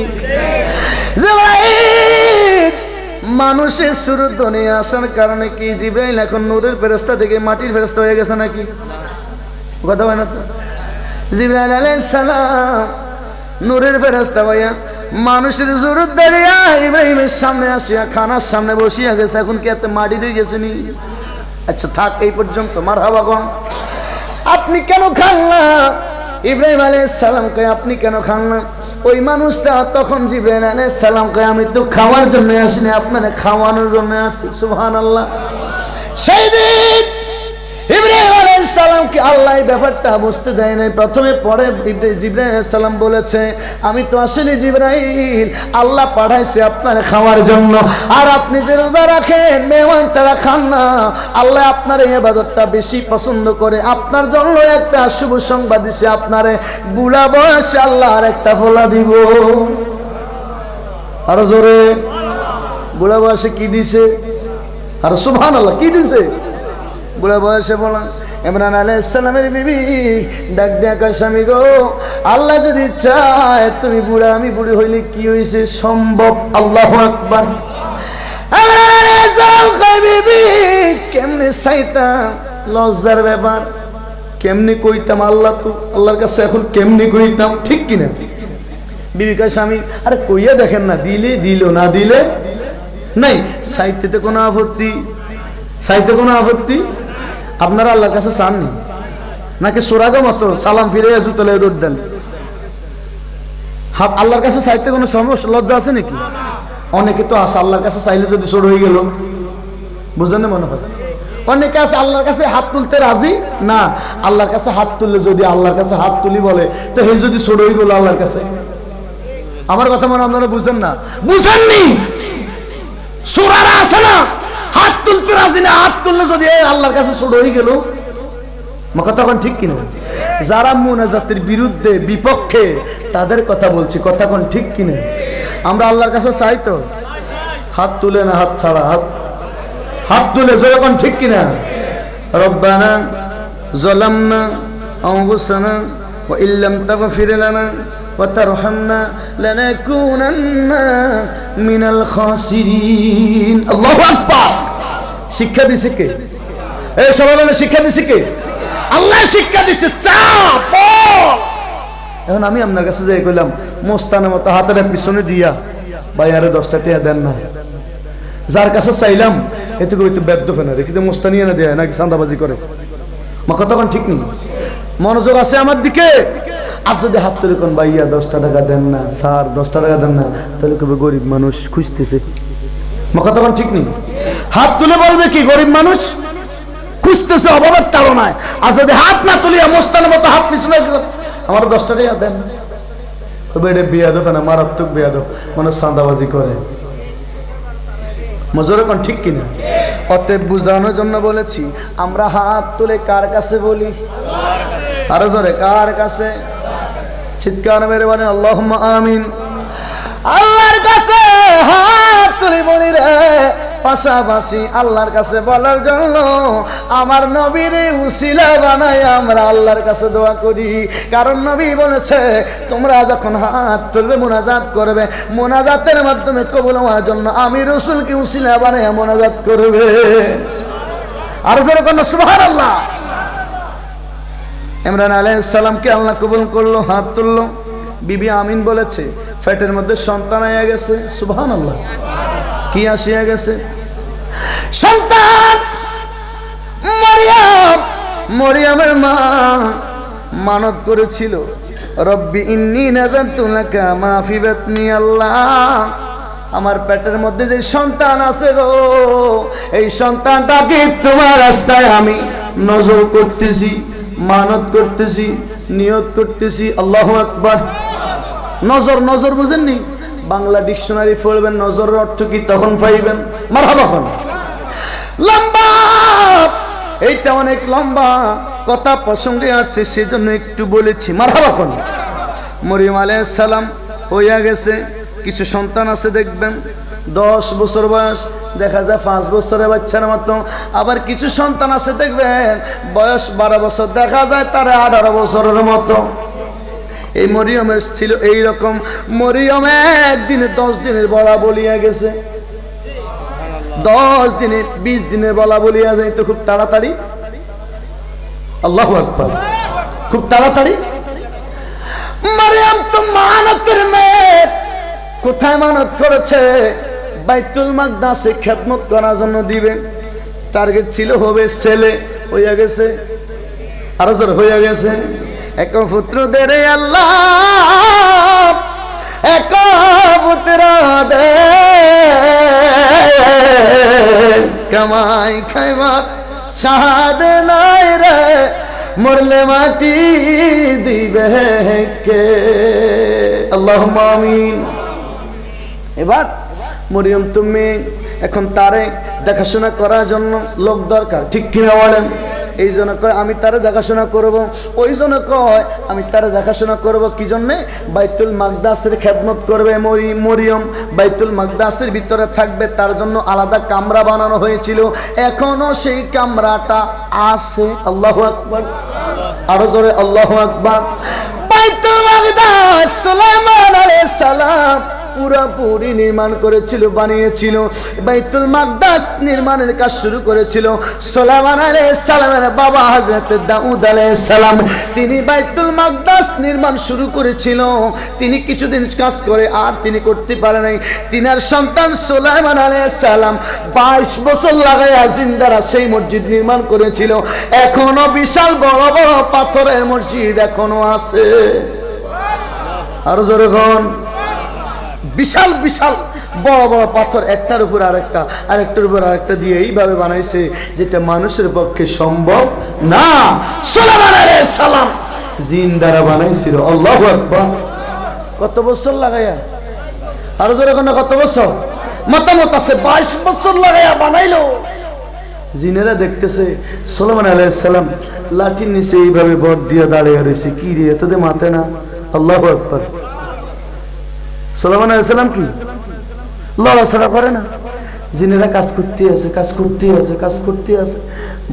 মানুষের শুরু দুনিয়া আসার কারণে কি জিবরাইল এখন নূরের ফেরেশতা থেকে মাটির ফেরেশতা হয়ে গেছে নাকি? কথা হয় না তো? জিবরাইল আলাইহিস সালাম নূরের ফেরেশতা ভাইয়া মানুষের জরুরত দাঁড়িয়ে ইব্রাহিমের সামনে আসিয়া খানার সামনে বসিয়া গেছে। এখন কি এত মাটি রয়ে গেছে নি? আচ্ছা থাক এই পর্যন্ত, মারহাবা গন। আপনি কেন খান না? ইব্রাহিম আলাইহিস সালাম কয় আপনি কেন খান না? ওই মানুষটা তখন জিবরাইল আলাইহিস সালাম কয় আমি তো খাওয়ার জন্য আসিনি, আপনাকে খাওয়ানোর জন্য আসছি। সুবহানাল্লাহ। সেই দিন ইব্রাহিম আলাইহিস সালামকে আল্লাহ এই ব্যাপারটা বুঝতে দেয় নাই। প্রথমে পরে জিবরাইল আলাইহিস সালাম বলেছে আমি তো আসলে জিবরাইল, আল্লাহ পাঠাইছে আপনার খাওয়ার জন্য। আর আপনি যে রোজা রাখেন, মেহমান ছাড়া খান না, আল্লাহ আপনার এই ইবাদতটা বেশি পছন্দ করে। আপনার জন্য একটা শুভ সংবাদ দিছে, আপনারে বুড়া বয়সে আল্লাহ আর একটা ফলা দিব। আরো জোরে, বুড়া বয়সে কি দিছে? আর সুবহানাল্লাহ, কি দিছে? বুড়া বয়সে বলা ইমরান আলাইহিস সালামের বিবি ডাক দিয়া কয় স্বামী গো, আল্লাহ যদি চায় তুমি বুড়া আমি বুড়ি হইলে কি হইছে? সম্ভব। আল্লাহু আকবার। ইমরান আলাইহিস সালাম কয় বিবি কেমনে চাইতাম, লজ্জার ব্যাপার, কেমনে কইতাম? আল্লাহ তো, আল্লাহর কাছে এখন কেমনে কইতাম, ঠিক কিনা? বিবি কয় স্বামী আরে কইয়া দেখেন না, দিলে দিল, না দিলে নাই। চাইতে কোনো আপত্তি, চাইতে কোনো আপত্তি? আপনারা আল্লাহর কাছে চাননি নাকি সোরাগো মতো সালাম ফিরে জুতলে দৌড় দেন? হাত আল্লাহর কাছে চাইতে কোনো সমস্যা, লজ্জা আছে নাকি? অনেকে তো আছে আল্লাহর কাছে চাইলে যদি ছোট হয়ে গেল, বুঝেন না মনে হয়? অনেকে আছে আল্লাহর কাছে হাত তুলতে রাজি না, আল্লাহর কাছে হাত তুললে যদি আল্লাহর কাছে হাত তুলি বলে তো হে যদি ছোট হয়ে গেল আল্লাহর কাছে। আমার কথা মনে আপনারা বুঝেন না, বুঝেননি? সুরারা আছে না হাত তুলতে রাজি না, হাত তুললে যদি আল্লাহর কাছে ছোট হয়ে গেল। কথা কোন ঠিক কিনা? যারা মুনাজাতের বিরুদ্ধে বিপক্ষে তাদের কথা বলছি, কথা কোন ঠিক কিনা? আমরা আল্লাহর কাছে চাই তো, হাত তুলে না, হাত ছাড়া, হাত হাত তুলে জোরে কোন ঠিক কিনা? রব্বানা যালামনা আনফুসানা ওয়া ইল্লাম তাগফির লানা ওয়া তারহামনা লানাকুনান্না মিনাল খাসিরিন। আল্লাহু আকবার। শিক্ষা দিছে কে? এই সবাই বলে শিক্ষা দিছে কে? আল্লাহ শিক্ষা দিচ্ছে। চাপ। এখন আমি আপনার কাছে যাই কইলাম মোস্তানের মতো হাতের পিছনে দিয়া ভাই আরে 10টা টাকা দেন না, যার কাছে চাইলাম এতে কই তো বেদ্য ফেনা রে, কিন্তু মোস্তানি এনে দেয় নাকি চাঁদাবাজি করে? তখন ঠিক নেই, মনোযোগ আছে আমার দিকে। আর যদি হাত তুলে কোন ভাইয়া 10টা টাকা দেন না, স্যার 10টা টাকা দেন না, তাহলে কবে গরিব মানুষ খুঁজতেছে। তখন ঠিক নেই, হাত তুলে বলবে কি গরিব মানুষ খুঁজতেছে অভাবের তাড়নায়। আর যদি হাত না তুলিয়া মোস্তানের মতো হাত পিছনে আমার 10টা টাকা দেন, কবে এটা বেয়াদব না, মারাত্মক বেয়াদব, মানুষ চাঁদাবাজি করে। মজুর এখন ঠিক কিনা? অতএব বুঝানোর জন্য বলেছি, আমরা হাত তুলে কার কাছে বলি? আরো জোরে, কার কাছে? চিৎকার মেরে বলেন আল্লাহুম্মা আমিন। আল্লাহর কাছে হাত তুলে বলি রে, পাশাপাশি আল্লাহর কাছে বলার জন্য আমার নবীর উসিলা বানাই আমরা আল্লাহর কাছে দোয়া করি। কারণ নবী বলেছে, তোমরা যখন হাত তুলবে, মোনাজাত করবে, মোনাজাতের মাধ্যমে কবুল হওয়ার জন্য আমি রাসূলকে উসিলা বানাই মোনাজাত করবে। আর জোরে কোন সুবহানাল্লাহ। ইমরান আলাইহিস সালামকে আল্লাহ কবুল করলো, হাত তুললো, বিবি আমিন বলেছে, পেটের মধ্যে সন্তান আইয়া গেছে। সুবহানাল্লাহ। কি আসিয়া গেছে? সন্তান। মরিয়ম, মরিয়মের মা মানত করেছিল, রব্বি ইন্নী নাযারতু লাকা মা ফি বাতনি। আল্লাহ, আমার পেটের মধ্যে যে সন্তান আছে গো, এই সন্তানটাকে তোমার রাস্তায় আমি নজর করতেছি, মানত করতেছি, নিয়ত করতেছি। আল্লাহু আকবার। নজর, নজর বুঝেননি? বাংলা ডিকশনারি পড়বেন, নজরের অর্থ কি তখন পাইবেন। মারহাবা খান। লম্বা, এইটা অনেক লম্বা কথা প্রসঙ্গে আসছে, সেজন্য একটু বলেছি। মারহাবা খান। মরিয়ম আলাইহিস সালাম হইয়া গেছে, কিছু সন্তান আছে দেখবেন 10 বছর বয়স, দেখা যায় 5 বছরের বাচ্চার মতো। আবার কিছু সন্তান আছে দেখবেন বয়স 12 বছর, দেখা যায় তারা 18 বছরের মতো। এই মরিয়মের ছিল এই রকম। মরিয়ম একদিনে 10 দিনের বলা বলিয়া গেছে। 10 দিনে 20 দিনের বলা বলিয়া যায় তো খুব তাড়াতাড়ি। আল্লাহু আকবার। খুব তাড়াতাড়ি। মরিয়ম তো মানতের মেয়ে। কোথায় মানত করেছে? বাইতুল মাকদাসে খেদমত করার জন্য দিবেন। টার্গেট ছিল হবে ছেলে, হইয়া গেছে। আরো জোরে, হইয়া গেছে। এক পুত্র দে রে আল্লাহ, এক পুত্র দে, কামাই খাইবার সাদ নাই রে, মরলে মাটি দিবে কে? আল্লাহুম্মা আমিন। এবার মরিয়ম তুমি এখন তারে দেখাশোনা করার জন্য লোক দরকার, ঠিক কিনা বলেন? এই জন্য কয় আমি তারে দেখাশোনা করব, ওই জন্য কয় আমি তারে দেখাশোনা করব। কি জন্যে? বাইতুল মাকদাসের খেদমত করবে মরিয়ম, বাইতুল মাকদাসের ভিতরে থাকবে, তার জন্য আলাদা কামরা বানানো হয়েছিল, এখনো সেই কামরাটা আছে। আল্লাহু আকবার। আরো জোরে আল্লাহু আকবার। বাইতুল মাকদাস সুলাইমান আলাইহিস সালাম পুরোপুরি নির্মাণ করেছিল, বানিয়েছিল। বাইতুল মাকদাস নির্মাণের কাজ শুরু করেছিল সুলাইমান আলাইহিস সালামের বাবা হযরত দাউদ আলাইহিস সালাম। তিনি বাইতুল মাকদাস নির্মাণ শুরু করেছিল। তিনি কিছুদিন কাজ করে আর তিনি করতে পারে নাই। তিনার সন্তান সুলাইমান আলাইহিস সালাম 22 বছর লাগাইয়া জিন্দারা সেই মসজিদ নির্মাণ করেছিল। এখনো বিশাল বড় বড় পাথরের মসজিদ এখনো আছে। আরো জোরে কোন? বিশাল বিশাল বড় বড় পাথর, একটার উপর আরেকটা, আরেকটার উপর আরেকটা দিয়ে এইভাবে বানাইছে যেটা মানুষের পক্ষে সম্ভব না। সুলাইমান আলাইহিস সালাম জিন্দারা বানাইছিল। আল্লাহু আকবার। কত বছর লাগাইয়া? আরো জোরে কোন? কত বছর? মতামত আছে 22 বছর লাগাইয়া বানাইলো। জিনেরা দেখতেছে সুলাইমান আলাইহিস সালাম লাঠির নিচে এইভাবে ভর দিয়ে দাঁড়িয়ে রয়েছে। কি রে, এতদে মাথায় না? আল্লাহু আকবার। সুলাইমান আলাইহিস সালাম কি লড়াছড়া করে না? জিনেরা কাজ করতে আছে, কাজ করতে আছে, কাজ করতে আছে।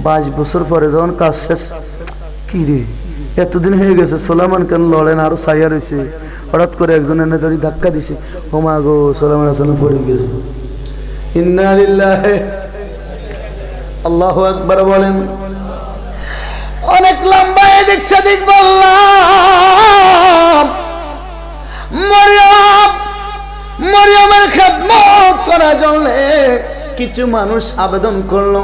22 বছর পরে যখন কাজ শেষ, কি রে এতদিন হয়ে গেছে, সুলাইমান কেন লড়ে না? আরো ছাইয়া রয়েছে। হঠাৎ করে একজন এনে ধরে ধাক্কা দিছে, ও মা গো, সুলাইমান আলাইহিস সালাম পড়ে গেছে। ইন্না লিল্লাহি। আল্লাহু আকবার বলেন। অনেক লম্বা এদিক সেদিক বললাম। মরিয়মের খেদমত করার জন্য কিছু মানুষ আবেদন করলো।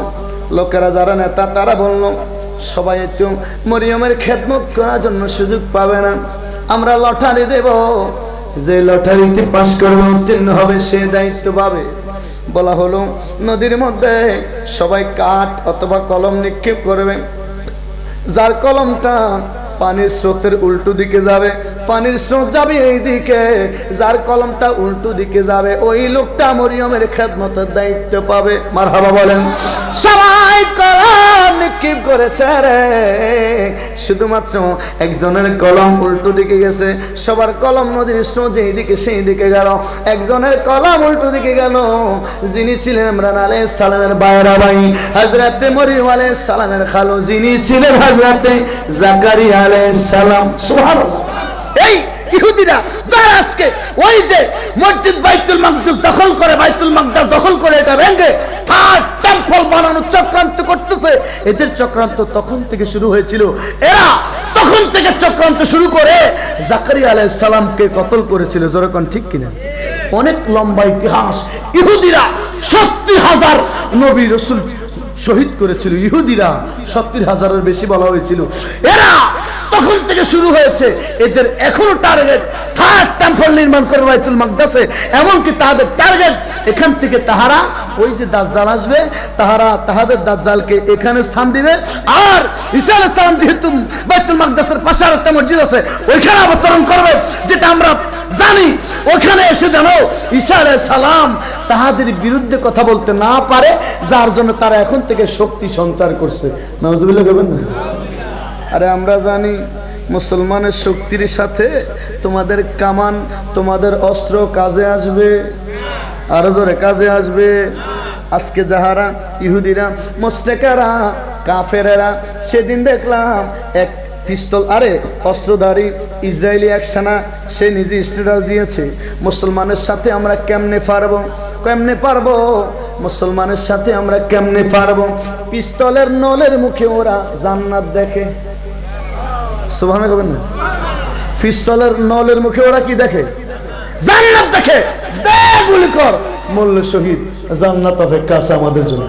লোকেরা যারা নেতা তারা বললো, সবাই একটু মরিয়মের খেদমত করার জন্য সুযোগ পাবে না, আমরা লটারি দেব, যে লটারিতে পাস করবে, উত্তীর্ণ হবে, সে দায়িত্ব পাবে। বলা হলো নদীর মধ্যে সবাই কাঠ অথবা কলম নিক্ষেপ করবে। যার কলমটা পানির স্রোতের উল্টো দিকে যাবে, পানির স্রোত যাবে এই দিকে, যার কলমটা উল্টো দিকে যাবে ওই লোকটা মরিয়মের খেদমতের দায়িত্ব পাবে। মারহাবা বলেন। সবাই কলম নিক্ষেপ করেছে রে, শুধুমাত্র একজনের কলম উল্টো দিকে গেছে। সবার কলম নদীর স্রোত যেই দিকে সেই দিকে গেল, একজনের কলম উল্টো দিকে গেল, যিনি ছিলেন ইমরান আলাইহিস সালামের বাইরা ভাই হযরতে মরিয়ম আলাইহিস সালামের খালু, যিনি ছিলেন হযরতে জাকারিয়া আলাইহিস সালাম। সুবহানাল্লাহ। এই ইহুদিরা যারা আজকে ওই যে মসজিদ বাইতুল মাকদুস দখল করে, বাইতুল মাকদাস দখল করে এটা ভেঙে থার্ড টেম্পল বানানোর চক্রান্ত করতেছে, এদের চক্রান্ত তখন থেকে শুরু হয়েছিল। এরা তখন থেকে চক্রান্ত শুরু করে জাকারিয়া আলাইহিস সালামকে কতল করেছিল। জোরে কোন ঠিক কিনা? অনেক লম্বা ইতিহাস। ইহুদিরা 70,000 নবী রাসূল শহীদ করেছিল। ইহুদিরা 70,000-এর বেশি বলা হয়েছিল। এরা তখন থেকে শুরু হয়েছে, এদের এখনো টার্গেট থার্ড টেম্পল নির্মাণ করবে বাইতুল মাকদাসে। এমনকি তাদের টার্গেট এখান থেকে তাহারা ওই যে দাজ্জাল আসবে, তাহারা তাহাদের দাজ্জালকে এখানে স্থান দিবে। আর ঈসা আলাইহিস সালাম যেহেতু বাইতুল মাকদাসের পাশে আরেকটা মসজিদ আছে ওইখানে অবতরণ করবে, যেটা আমরা জানি। ওখানে এসে জানো ঈসা আলাইহিস সালাম তাহাদের বিরুদ্ধে কথা বলতে না পারে, যার জন্য তারা এখন থেকে শক্তি সঞ্চার করছে। নাউজুবিল্লাহ বলবেন না? আরে আমরা জানি মুসলমানের শক্তির সাথে তোমাদের কামান, তোমাদের অস্ত্র কাজে আসবে, আরো জোরে কাজে আসবে। আজকে যাহারা ইহুদিরা, মুশরিকরা, কাফেরেরা, সেদিন দেখলাম এক পিস্তল আরে অস্ত্রধারী ইসরায়েলি এক সেনা, সে নিজে স্ট্যাটাস দিয়েছে মুসলমানের সাথে আমরা কেমনে পারবো, কেমনে পারবো, মুসলমানের সাথে আমরা কেমনে পারবো। পিস্তলের নলের মুখে ওরা জান্নাত দেখে। সুবহানাল্লাহ বলেন না? পিস্তলের নলের মুখে ওরা কি দেখে? জান্নাত দেখে। দে গুলি কর, মূল্য শহীদ, জান্নাত অপেক্ষা আছে আমাদের জন্য।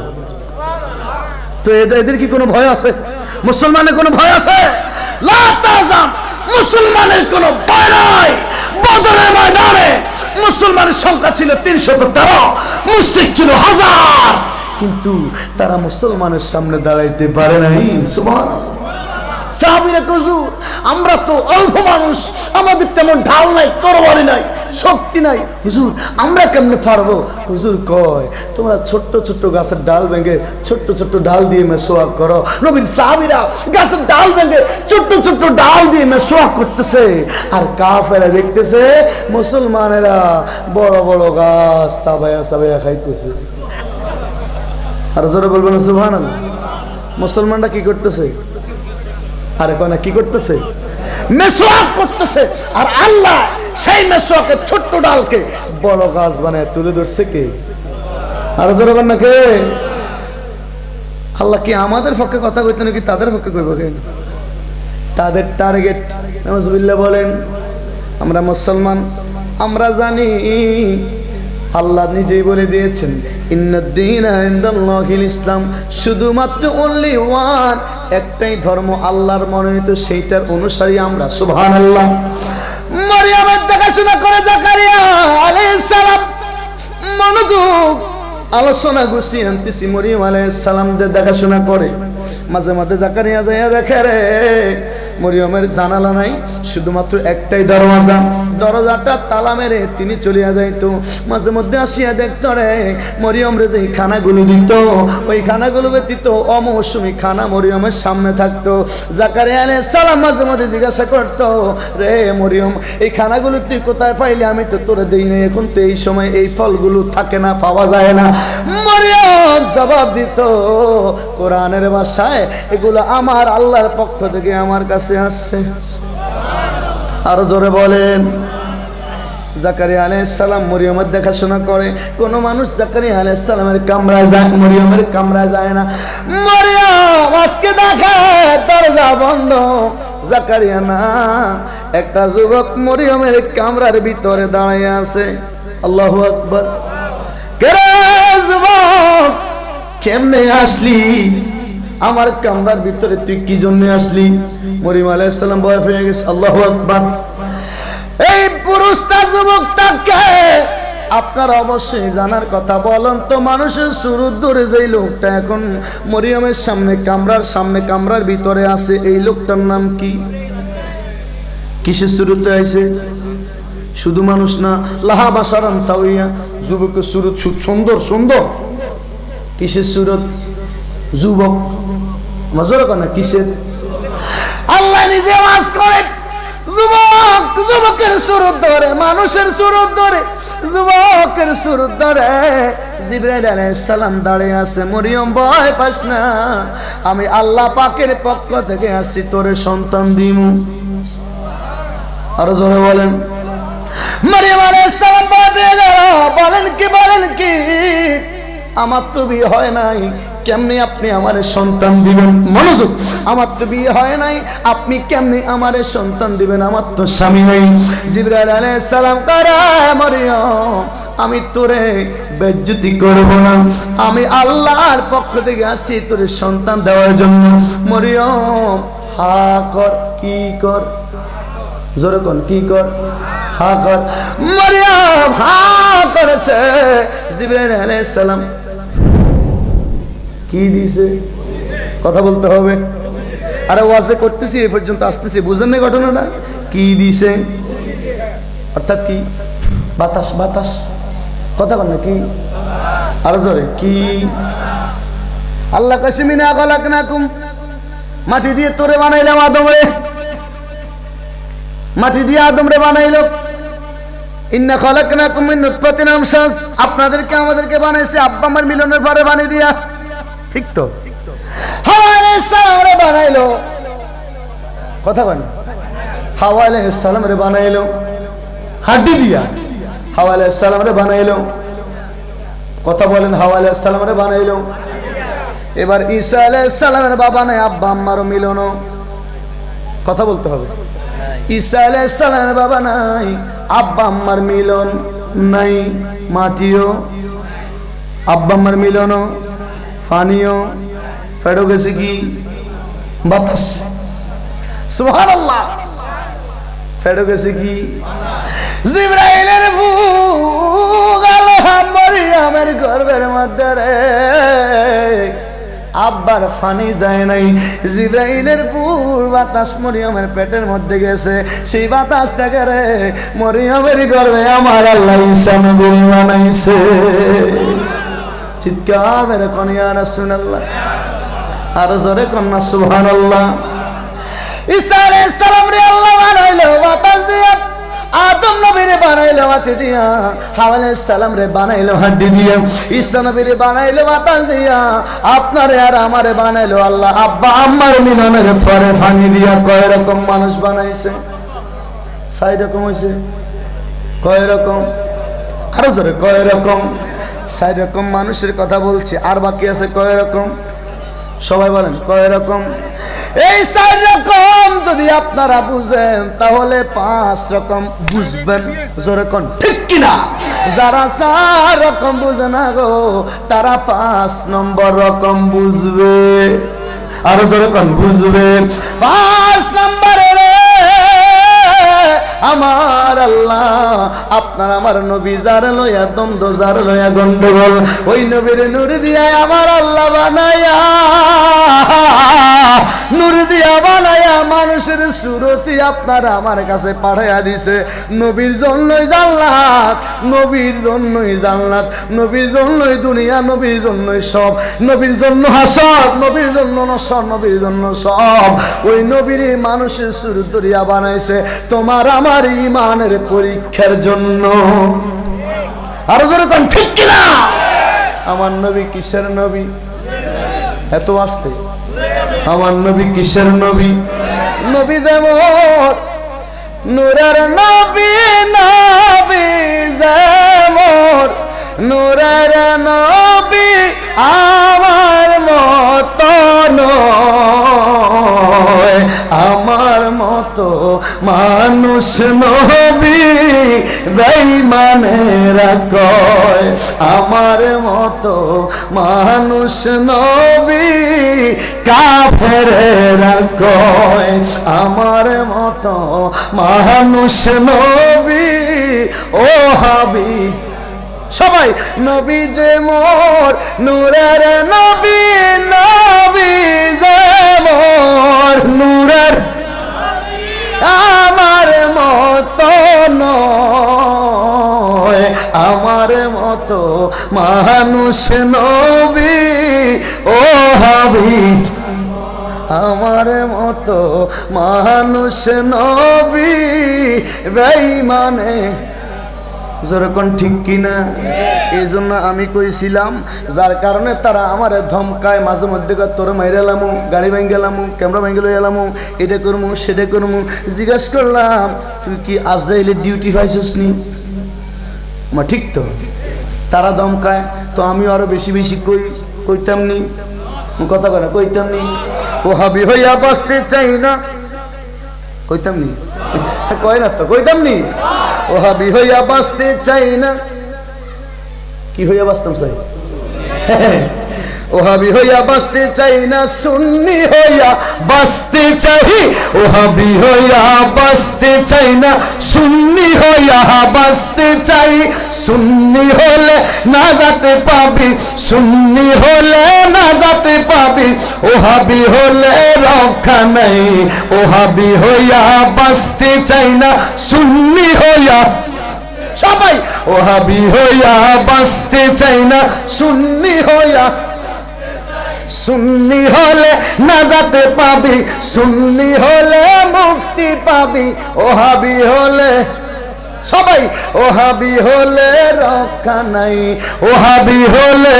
তো এদের কি কোনো ভয় আছে? মুসলমানের কোনো ভয় আছে? লা তাজাম, মুসলমানের কোনো ভয় নাই। বদরের ময়দানে মুসলমানের সংখ্যা ছিল 313, মুশরিক ছিল 1000, কিন্তু তারা মুসলমানের সামনে দাঁড়াইতে পারে নাই। সুবহানাল্লাহ। সাহাবীরা হুজুর আমরা তো অল্প মানুষ, আমাদের তেমন ঢাল নাই, তরবারি নাই, শক্তি নাই, হুজুর আমরা কেমনে পারবো? হুজুর কয় তোমরা ছোট্ট ছোট্ট গাছের ডাল ভেঙে ছোট্ট ছোট্ট ডাল দিয়ে মেসোয়াক করো। নবীর সাহাবীরা গাছের ডাল ভেঙে ছোট্ট ছোট্ট ডাল দিয়ে মেসোয়াক করতেছে, আর কাফেরা দেখতেছে মুসলমানেরা বড় বড় গাছ সাবায়া সাবায়া খাইতেছে। আর জোরে বলবেন সুবহানাল্লাহ। মুসলমানরা কি করতেছে? আরে কোনা কি করতেছে? মেসওয়াক করতেছে। আর আল্লাহ সেই মেসওয়াকের ছোট্ট ডালকে বড় গাছ বানায় তুলে ধরছে কে? আর জোরে বলেন না কে? আল্লাহ কি আমাদের পক্ষে কথা কইতে নাকি তাদের পক্ষে কইব? কে তাদের টার্গেট? নাউজুবিল্লাহ বলেন। আমরা মুসলমান, আমরা জানি আল্লাহ নিজেই বলে দিয়েছেন ইন্নাদ-দীনা ইনদাল্লাহিল ইসলাম, শুধুমাত্র অনলি ওয়ান, একটাই ধর্ম আল্লাহর মনোনীত, সেইটার অনুসারী আমরা। সুবহানাল্লাহ। মারিয়ামের দেখাশোনা করে জাকারিয়া আলাইহিস সালাম। মনোযোগ, আলোচনা গুছিয়ে আনতেছি। মরিয়ম আলাইহিস সালাম দেখাশোনা করে। মাঝে মাঝে জাকারিয়া যাইয়া দেখে রে মরিয়মের জানালা নাই, শুধুমাত্র একটাই দরজা, দরজাটা তালা মেরে তিনি চলিয়া যাইতো। মাঝে মধ্যে আসিয়া দেখতো রে মরিয়ম রে যে খানাগুলো দিত, ওই খানাগুলো ব্যতীত অমৌসুমী খানা মরিয়মের সামনে থাকতো। জাকারিয়া আলাইহিস সালাম মাঝে মধ্যে জিজ্ঞাসা করতো, রে মরিয়ম এই খানাগুলো তুই কোথায় পাইলি? আমি তো তোরে দেই নাই, এখন তো এই সময় এই ফলগুলো থাকে না, পাওয়া যায় না। মরিয়ম জবাব দিত কোরআনের ভাষায়, এগুলো আমার আল্লাহর পক্ষ থেকে আমার কাছে আসছে। আরো জোরে বলেন। জাকারিয়া আলাইহিস সালাম মরিয়মের দেখাশোনা করে। কোন মানুষ জাকারিয়া আলাইহিস সালামের কামরায় যায়, মরিয়মের কামরায় যায় না। মরিয়ম আজকে দেখে দরজা বন্ধ, জাকারিয়া না, একটা যুবক মরিয়মের কামরার ভিতরে দাঁড়িয়ে আছে। আল্লাহু আকবার। কে রে যুবক, কেমনে আসলি আমার কামরার ভিতরে? তুই কি জন্য আসলি? মরিয়ম আলাইহিস সালাম ভয় পেয়ে গেছে। আল্লাহু আকবার। এই পুরুষটা যুবকটাকে আপনারা অবশ্যই জানার কথা। বলেন তো মানুষের শুরু ধরে যেই লোকটা এখন মরিয়মের সামনে কামরার ভিতরে আছে, এই লোকটার নাম কি? কিসের সুরতে আইছে? শুধু মানুষ না, লাহা বাসারান সাউইয়া, যুবকের সুরত সুন্দর সুন্দর। কিসের সুরত? যুবক। মজর না কিসের? আল্লাহ নিজে ওয়াজ করে, যুবক যুবকের সুরত ধরে, মানুষের সুরত ধরে, যুবকের সুরত ধরে। জিবরাইল আলাইহিস সালাম দাঁড়িয়ে আছে, মরিয়ম ভয় পাস না, আমি আল্লাহ পাকের পক্ষ থেকে আসছি, তোরে সন্তান দিমু। আরো জোরে বলেন। মরিয়ম আলাইহিস সালাম ভয় পেয়ে গেল, বলেন কি আমার তো বিয়ে হয় নাই, কেমনে আপনি আমারে সন্তান দিবেন? মনোযোগ, আমার তো বিয়ে হয় নাই, আপনি কেমনে আমারে সন্তান দিবেন? আমার তো স্বামী নাই। জিবরাইল আলাইহিস সালাম করা, মরিয়ম আমি তোরে বেজ্জতি করব না, আমি আল্লাহর পক্ষ থেকে আসছি তোরে সন্তান দেওয়ার জন্য। মরিয়ম হা কর, কি কর? জোরে কোন, কি কর? হা কর। মরিয়ম হা করেছে। জিবরাইল আলাইহিস সালাম কি দিছে? কথা বলতে হবে। আরে ওয়াজে করতেছি, এই পর্যন্ত আসতেছি, বুঝেন না ঘটনাটা? কি দিছে? অর্থাৎ কি? বাতাস। বাতাস। কথা কন না, কি? আরো জোরে, কি? আল্লাহ কইছে মিনা খালাকনাকুম, মাটি দিয়ে তোরে বানাইলাম, আদমরে মাটি দিয়ে আদমরে বানাইলো। ইন্না খালাকনাকুম মিন নুতফাতিন আমশাজ, আপনাদেরকে আমাদেরকে বানাইছে আব্বা আমার মিলনের পরে বানিয়ে দিয়া। ঠিক তো? হাওয়া আলাইহিস সালাম রে বানাইলো, কথা কন, হাওয়া আলাইহিস সালাম রে বানাইলো হাড্ডি দিয়া। হাওয়া আলাইহিস সালাম রে বানাইলো, কথা বলেন, হাওয়া আলাইহিস সালাম রে বানাইলো। এবার ঈসা আলাইহিস সালামের বাবা নাই, আব্বা আম্মারও মিলন, কথা বলতে হবে। ঈসা আলাইহিস সালামের বাবা নাই, আব্বা আম্মার মিলন নাই, মাটিও আব্বা আম্মার মিলন, পানিও ফেড়ো গেছে কি? বাতাস। সুবহানাল্লাহ, ফেড়ো গেছে কি? জিবরাইলের ফুক মরিয়মের গর্ভের মধ্যে রে, আব্বার ফানি যায় নাই, জিবরাইলের পুর বাতাস মরিয়মের পেটের মধ্যে গেছে। সেই বাতাস থেকে রে মরিয়মের গর্ভে আমার আল্লাহ ঈসা নবী বানাইছে। চিৎকার মেরে কোন ইয়া রাসূলুল্লাহ, আরো জোরে কোন না সুবহানাল্লাহ। ঈসা আলাইহিস সালাম রে আল্লাহ বানাইলো বাতাস দিয়া, আদম নবীরে বানাইলো মাটি দিয়া, হাওয়া আলাইহিস সালাম রে বানাইলো হাড্ডি দিয়া, ঈসা নবীরে বানাইলো বাতাস দিয়া, আপনারে আর আমারে বানাইলো আল্লাহ আব্বা আম্মার মিলনের পরে পানি দিয়া। কয় রকম মানুষ বানাইছে? 6 রকম হইছে। কয় রকম? আরো জোরে, কয় রকম? 6 রকম মানুষের কথা বলছি, আর বাকি আছে কয় রকম? সবাই বলেন কয় রকম? এই 4 রকম যদি আপনারা বুঝেন তাহলে 5 রকম বুঝবেন। জোরে কোন ঠিক কিনা? যারা 4 রকম বুঝে না গো, তারা 5 নম্বর রকম বুঝবে। আরো জোরে কোন বুঝবে? 5 নম্বরে রে আমার আল্লাহ আপনার আমার নবী যার লইয়া দ্বন্দ্ব, যার লইয়া গন্ডগোল, ওই নবীর নূর দিয়া আমার আল্লাহ বানায়া, নূর দিয়া বানায়া মানুষের সুরতি আপনার আমার কাছে পাঠাইয়া দিছে। নবীর জন্যই জান্নাত, নবীর জন্যই জান্নাত, নবীর জন্যই দুনিয়া, নবীর জন্যই সব, নবীর জন্য হাসর, নবীর জন্য নসর, নবীর জন্য সব। ওই নবীর মানুষের সুরত দিয়া বানাইছে তোমার আমার ইমানের পরীক্ষার জন্য। আর জোরে কোন ঠিক কিনা? আমার নবী কিসের নবী? এত আসতে আমার নবী কিসের নবী? নবী যেমন নূরের নবী, নবী যেমন নূরের নবী, আমার মতো নয়, আমার মতো মানুষ নবী বেঈমানেরা কয়, আমার মতো মানুষ নবী কাফেরেরা কয়, আমার মতো মানুষ নবী ও হাবিব। সবাই নবী যে মোর নূরের নবী, নবী যে মোর নূরের, আমার মতো নয়, আমার মতো মানুষ নবী ও হাবিব, আমার মতো মানুষ নবী বেঈমানে যেরকম ঠিক কিনা। এই জন্য আমি কইছিলাম যার কারণে তারা আমার ধমকায় মাঝে মধ্যে তোর মাইরে এলামু, গাড়ি ভেঙে গেলামু, ক্যামেরা ভেঙে লই এলামু, এটা করমু সেটা করমু। জিজ্ঞেস করলাম তুই কি আজরাইলের ডিউটি পাইছিস নি? মা ঠিক তো, তারা ধমকায় তো আমি আরো বেশি বেশি কইতাম নি, কথা বলে কইতাম নি। ও হাবি হইয়া বাঁচতে চাই না, কইতাম নি, কয় না তো, কইতাম নি। ও হাবি হইয়া বাঁচতে চাই না, কি হইয়া বাঁচতাম চাই? ও হাবি হইয়া বাঁচতে চাই না, সুন্নি হইয়া বাঁচতে চাই। ও হাবি হইয়া বাঁচতে চাই না, সুন্নি হইয়া বাঁচতে চাই। সুন্নি হলে না যাতে পাবি, সুন্নি হলে না যাতে পাবি। ও হাবি হলে রক্ষা নাই, ও হাবি হইয়া বাঁচতে চাই না, সুন্নি হইয়া সবাই। ও হাবি হইয়া বাঁচতে চাই না, সুন্নি হইয়া, সুন্নি হলে নাজাতে পাবি, সুন্নি হলে মুক্তি পাবি। ও হাবি হলে সবাই, ও হাবি হলে রক্ষা নাই, ও হাবি হলে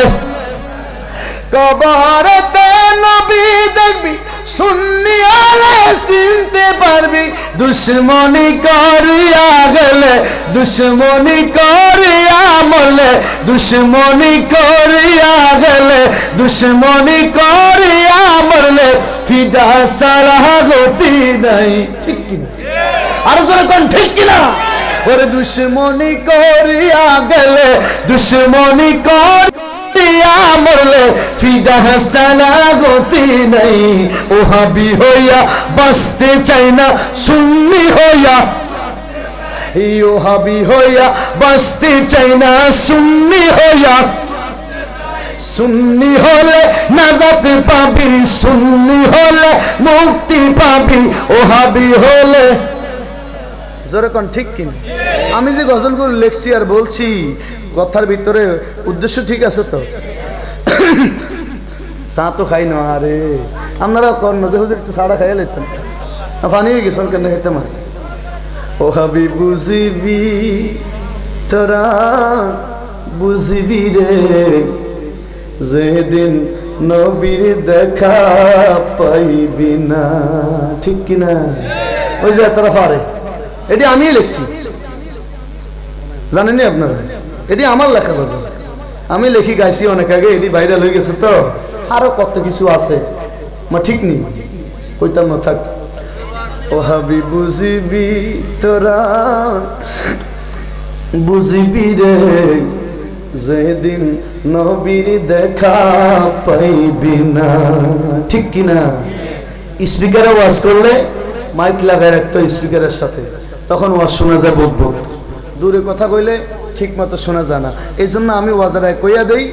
কবরতে নবী দেখবি, সুন্নি হলে চিনতে পারবি। দুশ্মনী করিয়া গেলে, দুশ্মনী করিয়া মরলে, দুশ্মনী করিয়া গেলে, দুশ্মনী করিয়া মরলে ফিদা সারা গতি নাই। ঠিক কিনা? আর জোরে কোন ঠিক কিনা? ওরে দুশ্মনী করিয়া গেলে, দুশ্মনী করিয়া মরলে ফিদা সারা গতি নাই। ও হাবি হইয়া বাঁচতে চাই না, সুন্নি হইয়া, ও হাবি হইয়া বাঁচতে চাই না, সুন্নি হইয়া। সুন্নি হলে নাজাত পাবি, সুন্নি হলে মুক্তি পাবি। ও হাবি হলে যেরকম ঠিক কিনা? আমি যে গজলগুলো লেখছি আর বলছি কথার ভিতরে উদ্দেশ্য ঠিক আছে তো? চা তো খাই না, আরে আপনারা কর না যে হুজুর একটু চাটা খাইয়া লেতেন, পানি হয়ে গেছে কেন খেতে মারে। ও হাবি বুঝিবি তোরা বুঝিবি রে, যেদিন নবীর দেখা পাইবি না। ঠিক কিনা? ওই যে তারা পারে, এটি আমি লিখছি, জানেননি আপনারা? এটি আমার লেখা গজল, আমি লিখি গাইছি অনেক আগে, এটি ভাইরাল হয়ে গেছে তো। আরো কত কিছু আছে, মা ঠিক নেই, কইতাম না থাক। ও হাবি বুঝিবি তোরা বুঝিবি রে, যেদিন নবীর দেখা পাইবি না। ঠিক কিনা? স্পিকারে ওয়াজ করলে মাইক লাগাই রাখতো স্পিকারের সাথে, তখন ওয়াজ শোনা যায় বহুত বহুত। দূরে কথা কইলে ঠিক মতো শোনা যায় না। এই জন্য আমি ওয়াজারায় কইয়া দেই,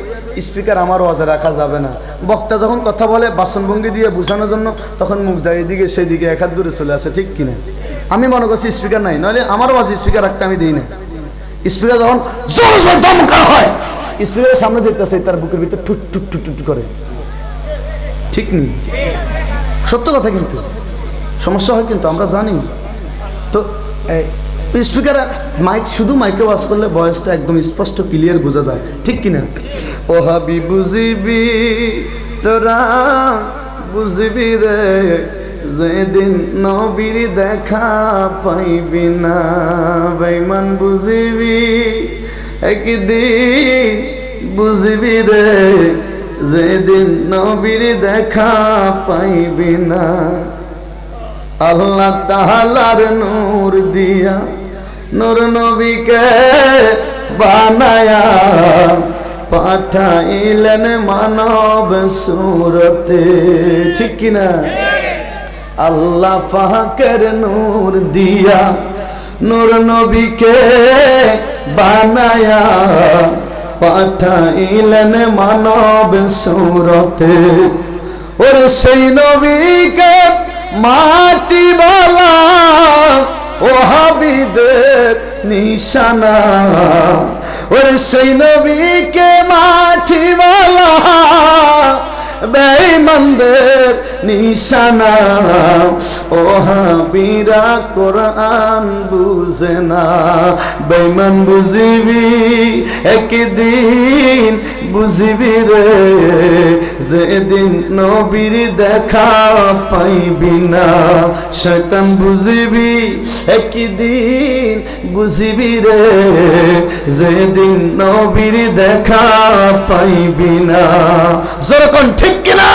স্পিকার আমার ওয়াজে রাখা যাবে না। বক্তা যখন কথা বলে বাসনভঙ্গি দিয়ে বোঝানোর জন্য, তখন মুখ যায় এদিকে সেদিকে, এক হাত দূরে চলে আসে। ঠিক কিনা? আমি মনে করছি স্পিকার নাই, নাহলে আমার ওয়াজ স্পিকার রাখতে আমি দিই না। স্পিকার যখন জোর জোর দমকা হয়, স্পিকারের সামনে যেতেছে, তার বুকের ভিতরে টুট টুট টুট টুট করে। ঠিক নেই? সত্য কথা, কিন্তু সমস্যা হয়, কিন্তু আমরা জানি তো। স্পিকার মাইক, শুধু মাইকে ওয়াজ করলে ভয়েসটা একদম স্পষ্ট ক্লিয়ার বোঝা যায়। ঠিক কিনা? ও হাবি বুঝিবি তোরা বুঝিবি রে, যেদিন নবীর দেখা পাইবি না। বেঈমান বুঝিবি একদিন, বুঝিবি রে, যেদিন নবীর দেখা পাইবি না। আল্লাহ তাআলার নূর দিয়া নূর নবীকে বানায়া পাঠাইলেন মানব সুরতে। ঠিক কিনা? আল্লাহ পাকের নূর দিয়া নূর নবীকে বানায়া পাঠাইলেন মানব সুরতে। ওরে সেই নবীকে মাটি বালা ওহাবিদের নিশানা, ওরে সেই নবীকে মাটি বালা বেঈমানদের নিশানা। ওহাবিরা কোরআন বুঝে না, বেঈমান বুঝিবি একদিন, বুঝিবি রে যেদিন নবীর দেখা পাইবি না। শয়তান বুঝিবি একদিন, বুঝিবি রে যেদিন নবীর দেখা পাইবি না। যেরকম ঠিক কিনা?